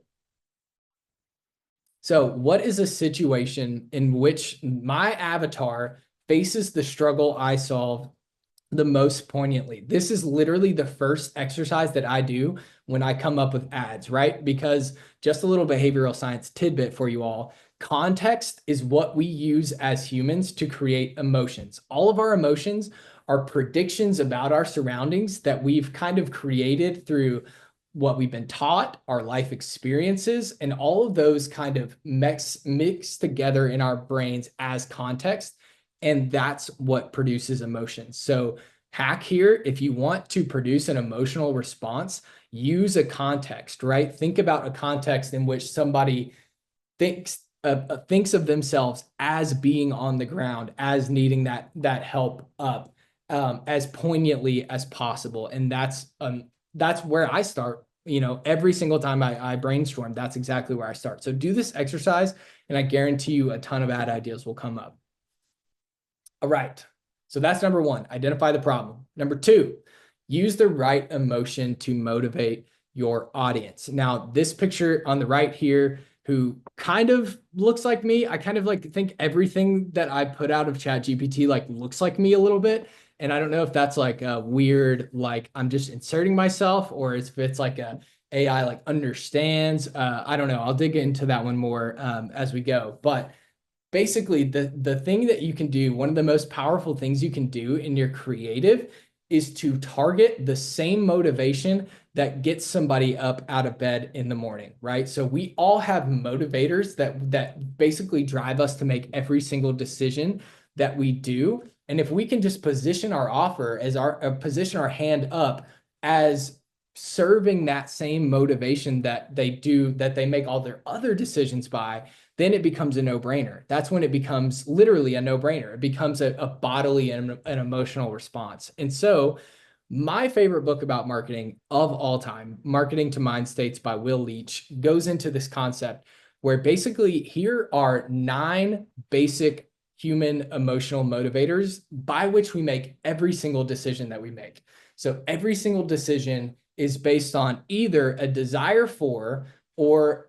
Speaker 2: So what is a situation in which my avatar faces the struggle I solve the most poignantly? This is literally the first exercise that I do when I come up with ads, right? Because just a little behavioral science tidbit for you all. Context is what we use as humans to create emotions. All of our emotions are predictions about our surroundings that we've kind of created through what we've been taught, our life experiences, and all of those kind of mix together in our brains as context. And that's what produces emotions. So hack here, if you want to produce an emotional response, use a context, right? Think about a context in which somebody thinks of themselves as being on the ground, as needing that help up, as poignantly as possible. And that's where I start. Every single time I brainstorm, that's exactly where I start. So do this exercise, and I guarantee you a ton of ad ideas will come up. All right. So that's number one, identify the problem. Number two, use the right emotion to motivate your audience. Now, this picture on the right here, who kind of looks like me, I kind of like think everything that I put out of ChatGPT like looks like me a little bit. And I don't know if that's like a weird, like I'm just inserting myself, or if it's like a AI like understands. I don't know. I'll dig into that one more as we go. But basically the thing that you can do, one of the most powerful things you can do in your creative is to target the same motivation that gets somebody up out of bed in the morning, right? So we all have motivators that basically drive us to make every single decision that we do. And if we can just position our offer as position our hand up as serving that same motivation that they make all their other decisions by, then it becomes a no-brainer. That's when it becomes literally a no-brainer. It becomes a bodily and an emotional response. And so my favorite book about marketing of all time, Marketing to Mind States by Will Leach, goes into this concept where basically here are 9 basic human emotional motivators by which we make every single decision that we make. So every single decision is based on either a desire for or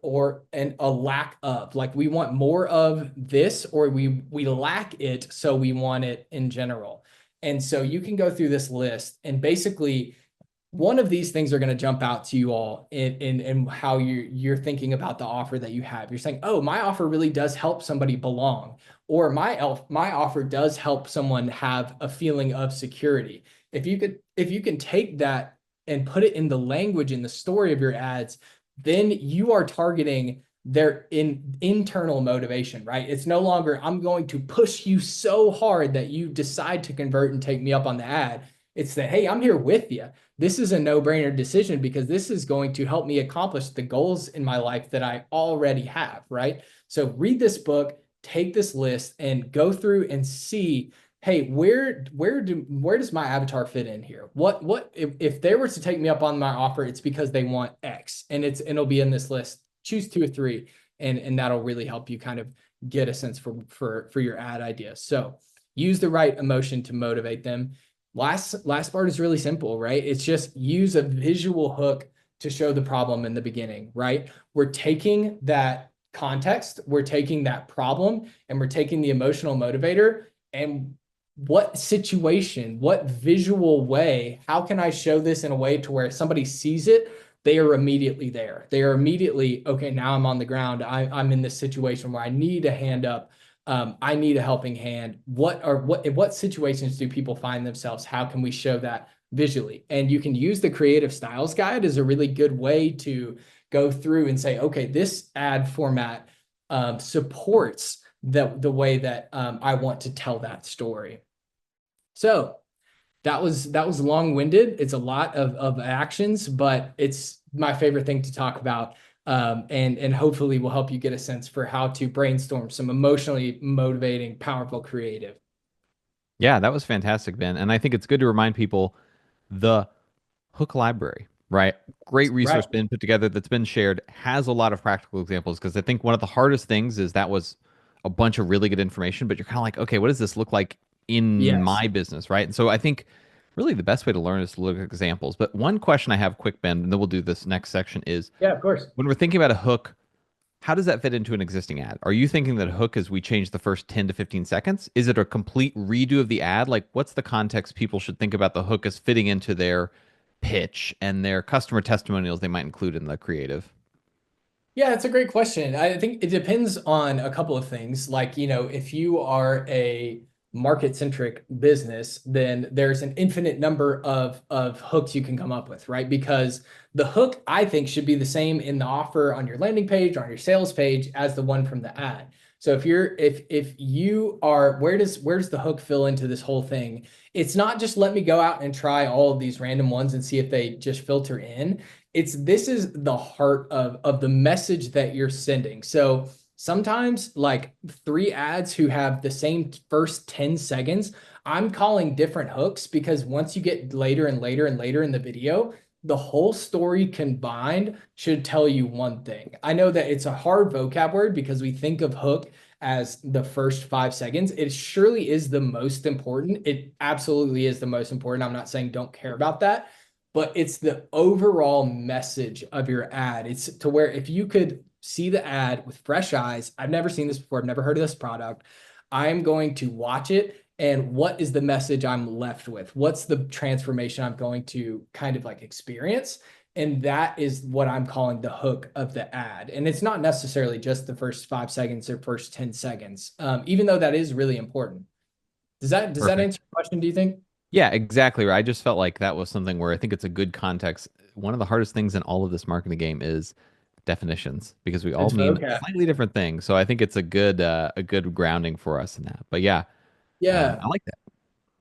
Speaker 2: a lack of, like we want more of this, or we lack it, so we want it in general. And so you can go through this list, and basically one of these things are going to jump out to you all in how you're thinking about the offer that you have. You're saying, oh, my offer really does help somebody belong, or my offer does help someone have a feeling of security. If you can take that and put it in the language, in the story of your ads, then you are targeting their internal motivation, right? It's no longer, I'm going to push you so hard that you decide to convert and take me up on the ad. It's that, hey, I'm here with you. This is a no-brainer decision because this is going to help me accomplish the goals in my life that I already have, right? So read this book, take this list, and go through and see, hey, where does my avatar fit in here? What if they were to take me up on my offer, it's because they want X, and it'll be in this list. Choose 2 or 3, and that'll really help you kind of get a sense for your ad idea. So use the right emotion to motivate them. Last part is really simple, right? It's just use a visual hook to show the problem in the beginning, right? We're taking that context, we're taking that problem, and we're taking the emotional motivator, and what situation, what visual way, how can I show this in a way to where somebody sees it, they are immediately there. They are immediately, okay, now I'm on the ground. I'm in this situation where I need a hand up. I need a helping hand. What situations do people find themselves? How can we show that visually? And you can use the Creative Styles Guide as a really good way to go through and say, okay, this ad format supports the way that I want to tell that story. So that was long-winded. It's a lot of actions, but it's my favorite thing to talk about. And hopefully will help you get a sense for how to brainstorm some emotionally motivating, powerful creative.
Speaker 1: Yeah, that was fantastic, Ben. And I think it's good to remind people the Hook library, right? Great resource
Speaker 2: Right.
Speaker 1: been put together that's been shared, has a lot of practical examples, because I think one of the hardest things is that was a bunch of really good information, but you're kind of like, okay, what does this look like in
Speaker 2: Yes.
Speaker 1: my business, right? And so I think really the best way to learn is to look at examples. But one question I have, quick, Ben, and then we'll do this next section, is
Speaker 2: Yeah, of course.
Speaker 1: when we're thinking about a hook, how does that fit into an existing ad? Are you thinking that a hook is we change the first 10 to 15 seconds? Is it a complete redo of the ad? Like, what's the context people should think about the hook as fitting into their pitch and their customer testimonials they might include in the creative?
Speaker 2: Yeah, it's a great question. I think it depends on a couple of things. Like, if you are a market-centric business, then there's an infinite number of hooks you can come up with, right? Because the hook, I think, should be the same in the offer on your landing page, on your sales page, as the one from the ad. So if you are, where does the hook fill into this whole thing? It's not just let me go out and try all of these random ones and see if they just filter in. this is the heart of the message that you're sending. So sometimes like three ads who have the same first 10 seconds, I'm calling different hooks because once you get later and later and later in the video, the whole story combined should tell you one thing. I know that it's a hard vocab word because we think of hook as the first 5 seconds. It surely is the most important. It absolutely is the most important. I'm not saying don't care about that, but it's the overall message of your ad. It's to where if you could see the ad with fresh eyes, I've never seen this before, I've never heard of this product. I'm going to watch it. And what is the message I'm left with? What's the transformation I'm going to kind of like experience? And that is what I'm calling the hook of the ad. And it's not necessarily just the first 5 seconds or first 10 seconds, even though that is really important. Does that
Speaker 1: Perfect.
Speaker 2: answer your question, do you think?
Speaker 1: Yeah, exactly right. I just felt like that was something where I think it's a good context. One of the hardest things in all of this marketing game is definitions because we all
Speaker 2: It's
Speaker 1: mean
Speaker 2: vocab.
Speaker 1: slightly different things. So I think it's a good grounding for us in that. But yeah,
Speaker 2: Yeah.
Speaker 1: I like that.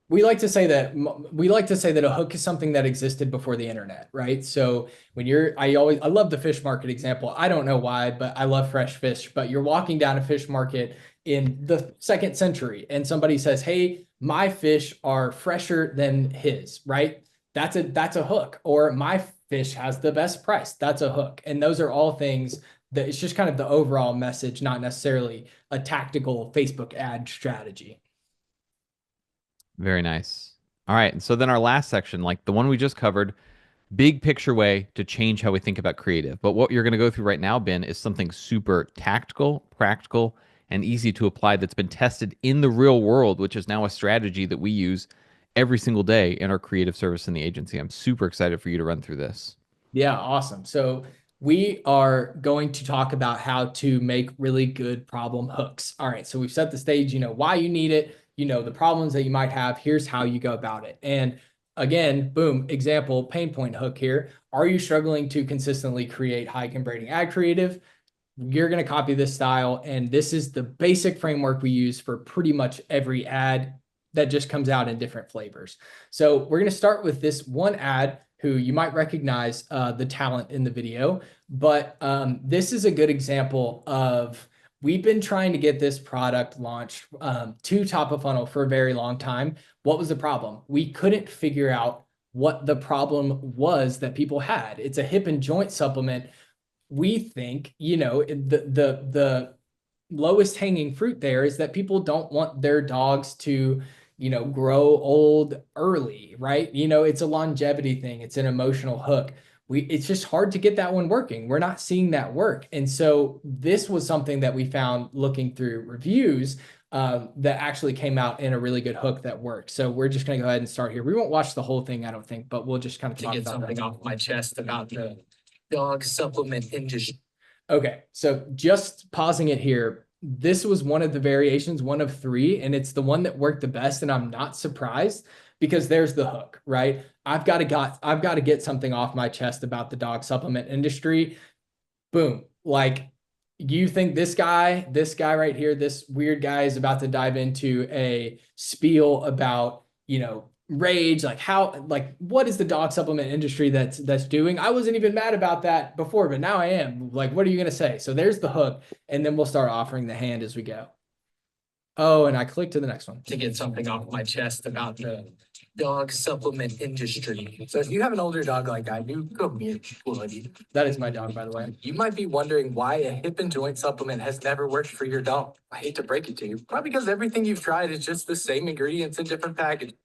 Speaker 2: We like to say that a hook is something that existed before the internet, right? So when I love the fish market example. I don't know why, but I love fresh fish. But you're walking down a fish market in the second century, and somebody says, "Hey, my fish are fresher than his," right? That's a hook. Or my fish has the best price. That's a hook. And those are all things that it's just kind of the overall message, not necessarily a tactical Facebook ad strategy.
Speaker 1: Very nice. All right. And so then our last section, like the one we just covered, big picture way to change how we think about creative. But what you're going to go through right now, Ben, is something super tactical, practical, and easy to apply that's been tested in the real world, which is now a strategy that we use every single day in our creative service in the agency. I'm super excited for you to run through this.
Speaker 2: Yeah, awesome. So we are going to talk about how to make really good problem hooks. All right, so we've set the stage, why you need it, the problems that you might have. Here's how you go about it. And again, boom, example, pain point hook here. Are you struggling to consistently create high converting ad creative? You're going to copy this style. And this is the basic framework we use for pretty much every ad that just comes out in different flavors. So we're going to start with this one ad who you might recognize the talent in the video, but this is a good example of we've been trying to get this product launched to top of funnel for a very long time. What was the problem? We couldn't figure out what the problem was that people had. It's a hip and joint supplement. We think, the lowest hanging fruit there is that people don't want their dogs to, grow old early, right? It's a longevity thing. It's an emotional hook. It's just hard to get that one working. We're not seeing that work. And so this was something that we found looking through reviews that actually came out in a really good hook that worked. So we're just going to go ahead and start here. We won't watch the whole thing, I don't think, but we'll just kind of talk
Speaker 3: get
Speaker 2: about
Speaker 3: something
Speaker 2: that.
Speaker 3: off my chest about the dog supplement industry.
Speaker 2: Okay, so just pausing it here. This was one of the variations, one of three, and it's the one that worked the best. And I'm not surprised because there's the hook, right? I've got to get something off my chest about the dog supplement industry. Boom. Like you think this guy right here, this weird guy is about to dive into a spiel about, rage, like what is the dog supplement industry that's doing? I wasn't even mad about that before, but now I am. Like, what are you going to say? So there's the hook, and then we'll start offering the hand as we go. Oh, and I click to the next one.
Speaker 3: To get something off my chest about the dog supplement industry. So if you have an older dog like I do, come here, buddy.
Speaker 2: That is my dog, by the way.
Speaker 3: You might be wondering why a hip and joint supplement has never worked for your dog. I hate to break it to you. Probably because everything you've tried is just the same ingredients in different packages.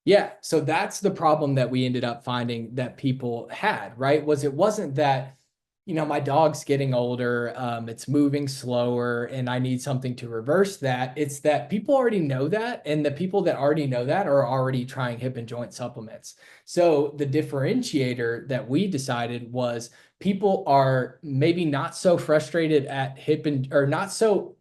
Speaker 2: Yeah, so that's the problem that we ended up finding that people had, right? It wasn't that, my dog's getting older, it's moving slower, and I need something to reverse that. It's that people already know that, and the people that already know that are already trying hip and joint supplements. So the differentiator that we decided was people are maybe not so frustrated at or not so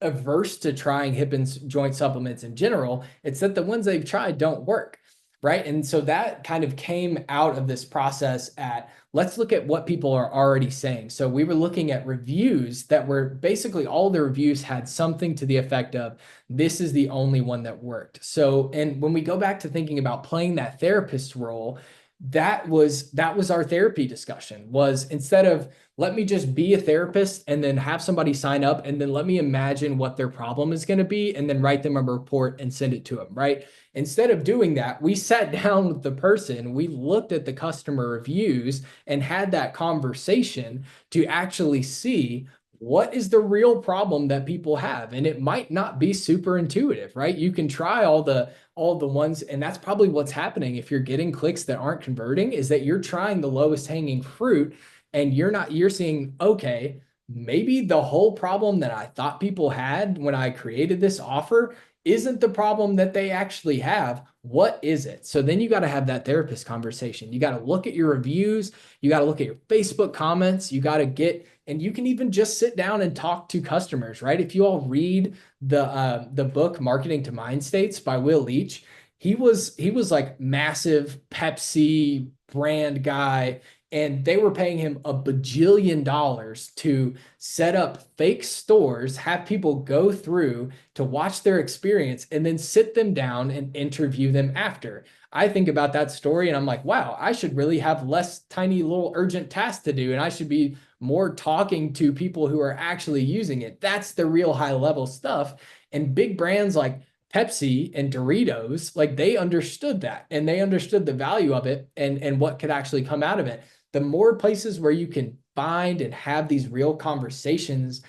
Speaker 2: averse to trying hip and joint supplements in general. It's that the ones they've tried don't work, right? And so that kind of came out of this process at let's look at what people are already saying. So we were looking at reviews that were basically all the reviews had something to the effect of this is the only one that worked. So, and when we go back to thinking about playing that therapist role, that was our therapy discussion. Was instead of let me just be a therapist and then have somebody sign up and then let me imagine what their problem is going to be and then write them a report and send it to them, right? Instead of doing that, we sat down with the person, we looked at the customer reviews and had that conversation to actually see what is the real problem that people have. And it might not be super intuitive, right? You can try all the ones, and that's probably what's happening if you're getting clicks that aren't converting, is that you're trying the lowest hanging fruit and you're seeing, okay, maybe the whole problem that I thought people had when I created this offer isn't the problem that they actually have. What is it? So then you got to have that therapist conversation. You got to look at your reviews. You got to look at your Facebook comments. You got to get, and you can even just sit down and talk to customers, right? If you all read the book Marketing to Mind States by Will Leach, he was like massive Pepsi brand guy, and they were paying him a bajillion dollars to set up fake stores, have people go through to watch their experience, and then sit them down and interview them after. I think about that story and I'm like, wow, I should really have less tiny little urgent tasks to do. And I should be more talking to people who are actually using it. That's the real high level stuff. And big brands like Pepsi and Doritos, like they understood that and they understood the value of it and what could actually come out of it. The more places where you can find and have these real conversations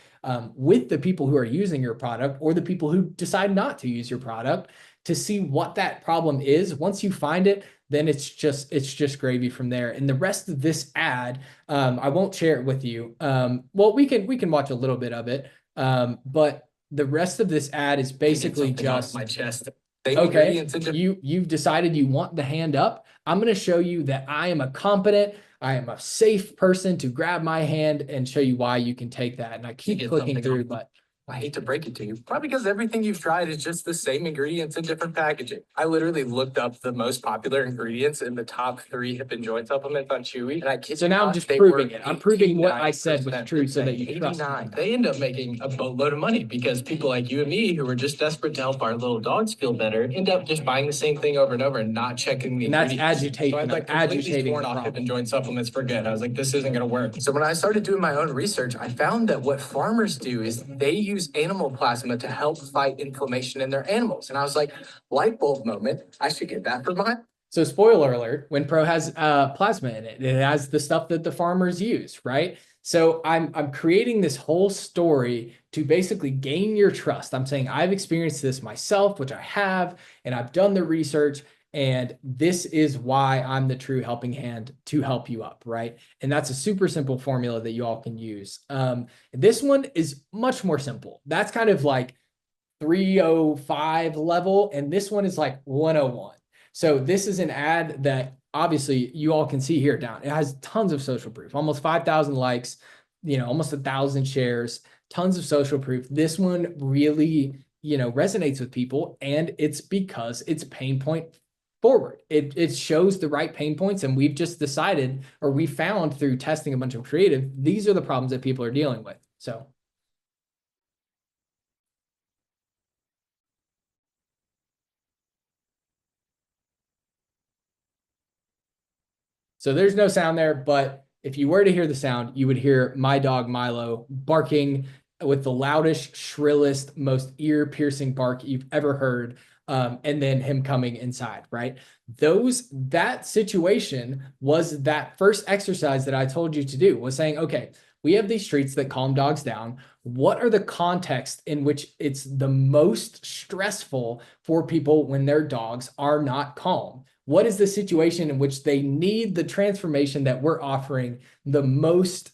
Speaker 2: with the people who are using your product or the people who decide not to use your product to see what that problem is. Once you find it, then it's just gravy from there. And the rest of this ad, I won't share it with you. Well, we can watch a little bit of it, but the rest of this ad is basically just
Speaker 3: my chest.
Speaker 2: Okay, you've decided you want the hand up. I'm going to show you that I am a competent, I am a safe person to grab my hand and show you why you can take that. And I keep clicking through, but
Speaker 3: I hate to break it to you, probably because everything you've tried is just the same ingredients in different packaging. I literally looked up the most popular ingredients in the top 3 hip and joint supplements on Chewy, and I kid
Speaker 2: so
Speaker 3: you
Speaker 2: now I'm
Speaker 3: not,
Speaker 2: just
Speaker 3: they
Speaker 2: proving
Speaker 3: were
Speaker 2: it. I'm proving what I said was
Speaker 3: 89%
Speaker 2: true so that you trust me.
Speaker 3: 89. They end up making a boatload of money because people like you and me who are just desperate to help our little dogs feel better end up just buying the same thing over and over and not checking the
Speaker 2: And that's
Speaker 3: ingredients.
Speaker 2: agitation.
Speaker 3: So I like
Speaker 2: agitating
Speaker 3: completely
Speaker 2: the
Speaker 3: torn off hip
Speaker 2: problem.
Speaker 3: and joint supplements for good. I was like, this isn't going to work. So when I started doing my own research, I found that what farmers do is they use animal plasma to help fight inflammation in their animals. And I was like, light bulb moment, I should get that for mine.
Speaker 2: So spoiler alert, WinPro has plasma in it. It has the stuff that the farmers use, right? So I'm creating this whole story to basically gain your trust. I'm saying I've experienced this myself, which I have, and I've done the research, and this is why I'm the true helping hand to help you up, right? And that's a super simple formula that you all can use. This one is much more simple. That's kind of like 305 level, and this one is like 101. So this is an ad that obviously you all can see here down. It has tons of social proof, almost 5,000 likes, almost 1,000 shares, tons of social proof. This one really, resonates with people, and it's because it's pain point forward. It shows the right pain points, and we've just decided, or we found through testing a bunch of creative, these are the problems that people are dealing with. So there's no sound there, but if you were to hear the sound, you would hear my dog Milo barking with the loudest, shrillest, most ear-piercing bark you've ever heard, and then him coming inside, right? That situation was that first exercise that I told you to do, was saying, okay, we have these treats that calm dogs down. What are the contexts in which it's the most stressful for people when their dogs are not calm? What is the situation in which they need the transformation that we're offering the most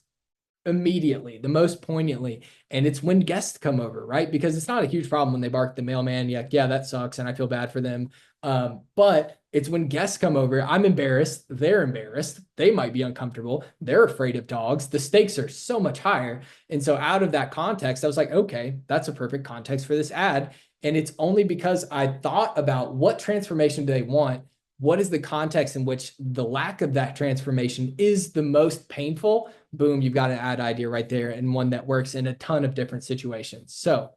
Speaker 2: immediately, the most poignantly? And it's when guests come over, right? Because it's not a huge problem when they bark at the mailman. Yeah, that sucks, and I feel bad for them. But it's when guests come over, I'm embarrassed, they're embarrassed, they might be uncomfortable, they're afraid of dogs, the stakes are so much higher. And so out of that context, I was like, okay, that's a perfect context for this ad. And it's only because I thought about what transformation do they want, what is the context in which the lack of that transformation is the most painful? Boom, you've got an ad idea right there, and one that works in a ton of different situations. So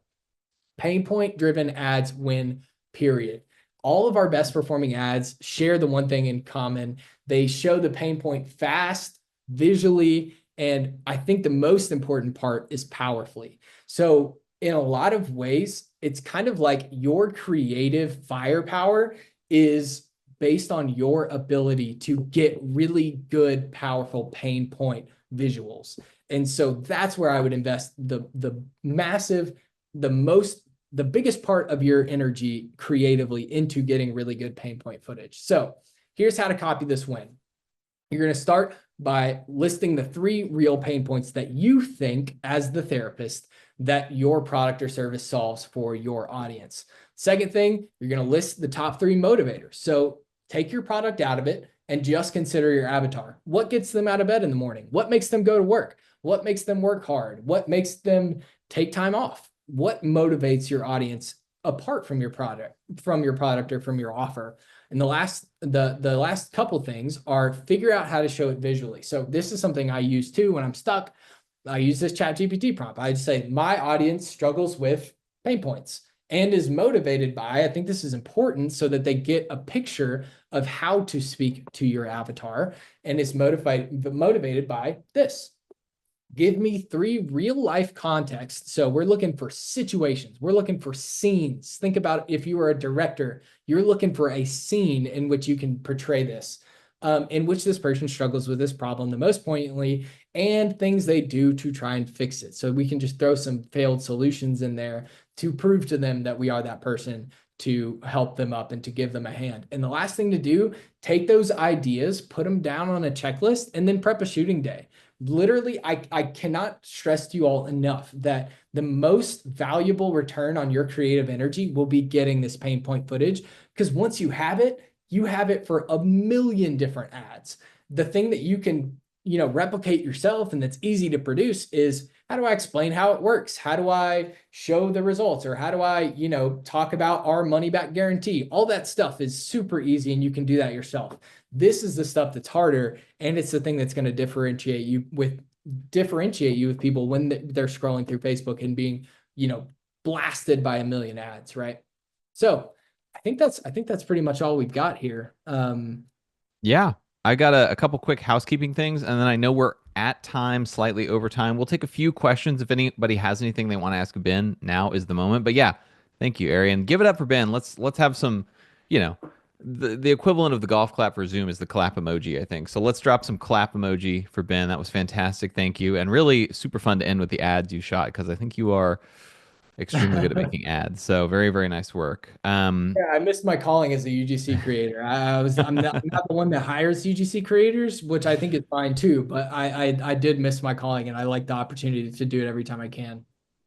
Speaker 2: pain point driven ads win, period. all of our best performing ads share the one thing in common. They show the pain point fast, visually, and I think the most important part is powerfully. So in a lot of ways, it's kind of like your creative firepower is based on your ability to get really good, powerful pain point visuals. And so that's where I would invest the massive, the biggest part of your energy creatively into getting really good pain point footage. So here's how to copy this win. You're going to start by listing the 3 real pain points that you think, as the therapist, that your product or service solves for your audience. Second thing, you're going to list the top 3 motivators. So take your product out of it and just consider your avatar. What gets them out of bed in the morning? What makes them go to work? What makes them work hard? What makes them take time off? What motivates your audience apart from your product or from your offer? And the last couple things are figure out how to show it visually. So this is something I use too when I'm stuck. I use this ChatGPT prompt. I'd say my audience struggles with pain points and is motivated by, I think this is important so that they get a picture of how to speak to your avatar, and is motivated by this. Give me 3 real life contexts. So we're looking for situations. We're looking for scenes. Think about if you were a director, you're looking for a scene in which you can portray this, in which this person struggles with this problem the most poignantly, and things they do to try and fix it. So we can just throw some failed solutions in there to prove to them that we are that person, to help them up and to give them a hand. And the last thing to do, take those ideas, put them down on a checklist, and then prep a shooting day. Literally, I cannot stress to you all enough that the most valuable return on your creative energy will be getting this pain point footage, because once you have it for a million different ads. The thing that you can, replicate yourself and that's easy to produce is, how do I explain how it works? How do I show the results? Or how do I, talk about our money back guarantee? All that stuff is super easy and you can do that yourself. This is the stuff that's harder, and it's the thing that's going to differentiate you with people when they're scrolling through Facebook and being, blasted by a million ads, right? So I think that's pretty much all we've got here.
Speaker 1: Yeah, I got a couple quick housekeeping things, and then I know we're at time, slightly over time. We'll take a few questions if anybody has anything they want to ask Ben. Now is the moment. But yeah, thank you, Arian. Give it up for Ben. Let's have some, the equivalent of the golf clap for Zoom is the clap emoji, I think. So let's drop some clap emoji for Ben. That was fantastic. Thank you, and really super fun to end with the ads you shot, because I think you are extremely good at making ads. So very, very nice work.
Speaker 2: Yeah, I missed my calling as a UGC creator. I'm not the one that hires UGC creators, which I think is fine too, but I did miss my calling, and I like the opportunity to do it every time I can.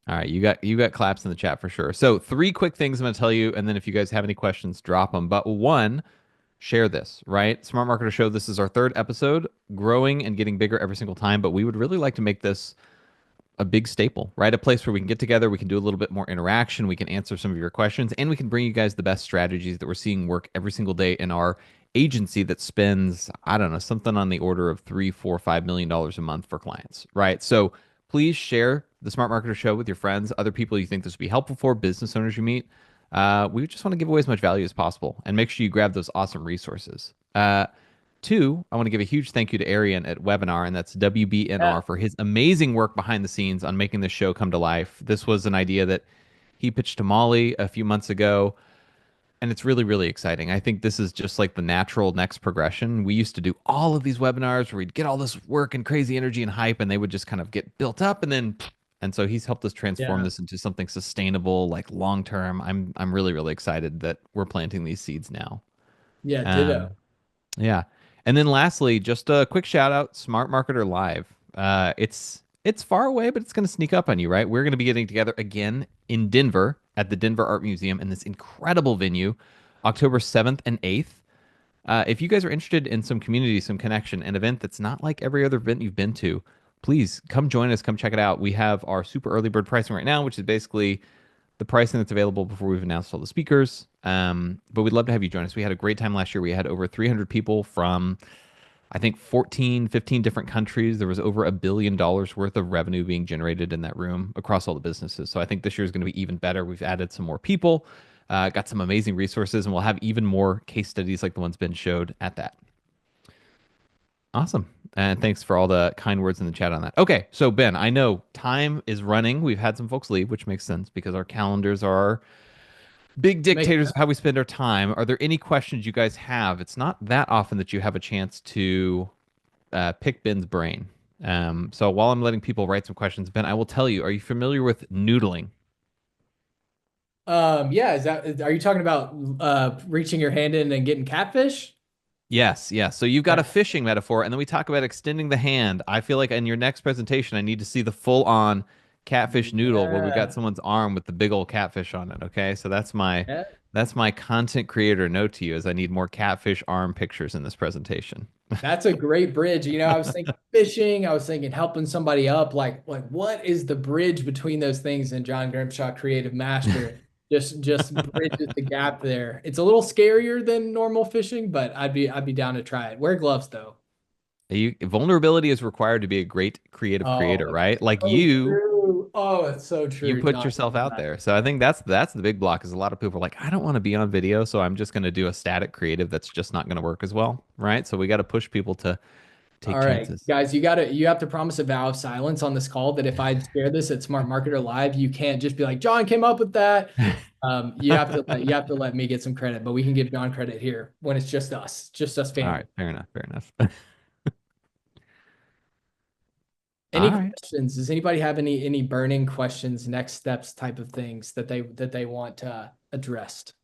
Speaker 1: All right, you got claps in the chat for sure. So 3 quick things I'm going to tell you, and then if you guys have any questions, drop them. But one, share this, right? Smart Marketer Show, this is our 3rd episode, growing and getting bigger every single time, but we would really like to make this a big staple, right? A place where we can get together, we can do a little bit more interaction, we can answer some of your questions, and we can bring you guys the best strategies that we're seeing work every single day in our agency that spends, I don't know, something on the order of $3, $4, $5 million a month for clients, right? So please share the Smart Marketer Show with your friends, other people you think this would be helpful for, business owners you meet. We just want to give away as much value as possible, and make sure you grab those awesome resources. 2, I want to give a huge thank you to Arian at Webinar, and that's WBNR, for his amazing work behind the scenes on making this show come to life. This was an idea that he pitched to Molly a few months ago, and it's really, really exciting. I think this is just like the natural next progression. We used to do all of these webinars where we'd get all this work and crazy energy and hype, and they would just kind of get built up, and so he's helped us transform this into something sustainable, like long term. I'm really, really excited that we're planting these seeds now.
Speaker 2: Yeah, ditto.
Speaker 1: Yeah. And then lastly, just a quick shout out, Smart Marketer Live. It's far away, but it's going to sneak up on you, right? We're going to be getting together again in Denver at the Denver Art Museum in this incredible venue, October 7th and 8th. If you guys are interested in some community, some connection, an event that's not like every other event you've been to, please come join us, come check it out. We have our super early bird pricing right now, which is basically the pricing that's available before we've announced all the speakers. But we'd love to have you join us. We had a great time last year. We had over 300 people from, I think, 14, 15 different countries. There was over $1 billion worth of revenue being generated in that room across all the businesses. So I think this year is going to be even better. We've added some more people. Got some amazing resources, and we'll have even more case studies like the ones Ben showed at that. Awesome. And thanks for all the kind words in the chat on that. Okay, so Ben, I know time is running. We've had some folks leave, which makes sense because our calendars are our big
Speaker 2: Make
Speaker 1: dictators of how we spend our time. Are there any questions you guys have? It's not that often that you have a chance to pick Ben's brain. So while I'm letting people write some questions, Ben, I will tell you, are you familiar with noodling?
Speaker 2: Yeah, are you talking about reaching your hand in and getting catfish?
Speaker 1: Yes, yes. So you've got a
Speaker 2: Yeah.
Speaker 1: fishing metaphor, and then we talk about extending the hand. I feel like in your next presentation, I need to see the full-on catfish noodle where we got
Speaker 2: Yeah.
Speaker 1: someone's arm with the big old catfish on it. Okay, so
Speaker 2: Yeah.
Speaker 1: that's my content creator note to you is I need more catfish arm pictures in this presentation.
Speaker 2: That's a great bridge. I was thinking fishing, I was thinking helping somebody up. Like what is the bridge between those things? And John Grimshaw, creative master, just bridges the gap there. It's a little scarier than normal fishing, but I'd be down to try it. Wear gloves though.
Speaker 1: Vulnerability is required to be a great creative
Speaker 2: Oh,
Speaker 1: creator, right? Like
Speaker 2: so true. Oh, it's so
Speaker 1: you
Speaker 2: true,
Speaker 1: put
Speaker 2: John.
Speaker 1: yourself out there. So I think that's the big block is a lot of people are like, I don't want to be on video, so I'm just going to do a static creative that's just not going to work as well, right? So we got to push people to take
Speaker 2: All right,
Speaker 1: chances.
Speaker 2: guys, you have to promise a vow of silence on this call that if I share this at Smart Marketer Live, you can't just be like, John came up with that. You have to let me get some credit, but we can give John credit here when it's just us
Speaker 1: All
Speaker 2: family.
Speaker 1: right, fair enough, fair enough.
Speaker 2: Any
Speaker 1: All right.
Speaker 2: questions? Does anybody have any burning questions, next steps type of things that they want addressed?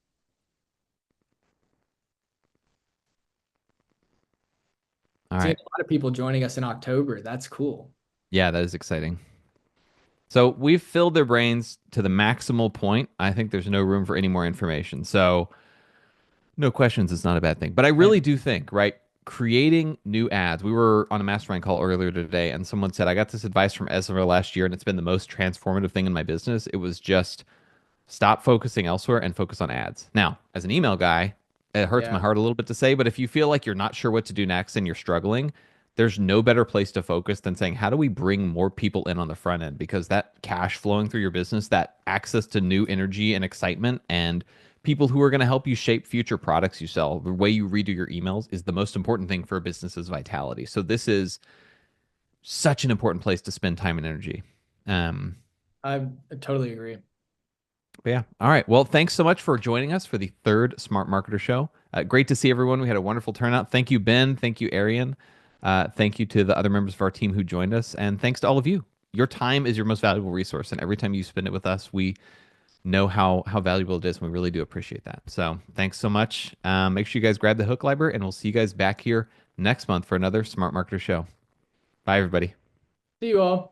Speaker 1: All
Speaker 2: Seeing
Speaker 1: right.
Speaker 2: a lot of people joining us in October. That's cool.
Speaker 1: Yeah, that is exciting. So we've filled their brains to the maximal point. I think there's no room for any more information. So no questions is not a bad thing. But I
Speaker 2: Yeah.
Speaker 1: really do think, right? Creating new ads. We were on a mastermind call earlier today, and someone said, I got this advice from Ezra last year, and it's been the most transformative thing in my business. It was just stop focusing elsewhere and focus on ads. Now, as an email guy, it hurts my
Speaker 2: Yeah.
Speaker 1: heart a little bit to say, but if you feel like you're not sure what to do next and you're struggling, there's no better place to focus than saying, how do we bring more people in on the front end? Because that cash flowing through your business, that access to new energy and excitement and people who are going to help you shape future products you sell, the way you redo your emails is the most important thing for a business's vitality. So this is such an important place to spend time and energy. Um,
Speaker 2: I totally agree.
Speaker 1: But yeah. All right. Well, thanks so much for joining us for the third Smart Marketer Show. Great to see everyone. We had a wonderful turnout. Thank you, Ben. Thank you, Arian. Thank you to the other members of our team who joined us. And thanks to all of you. Your time is your most valuable resource. And every time you spend it with us, we know how valuable it is. And we really do appreciate that. So thanks so much. Make sure you guys grab the Hook Library, and we'll see you guys back here next month for another Smart Marketer Show. Bye, everybody.
Speaker 2: See you all.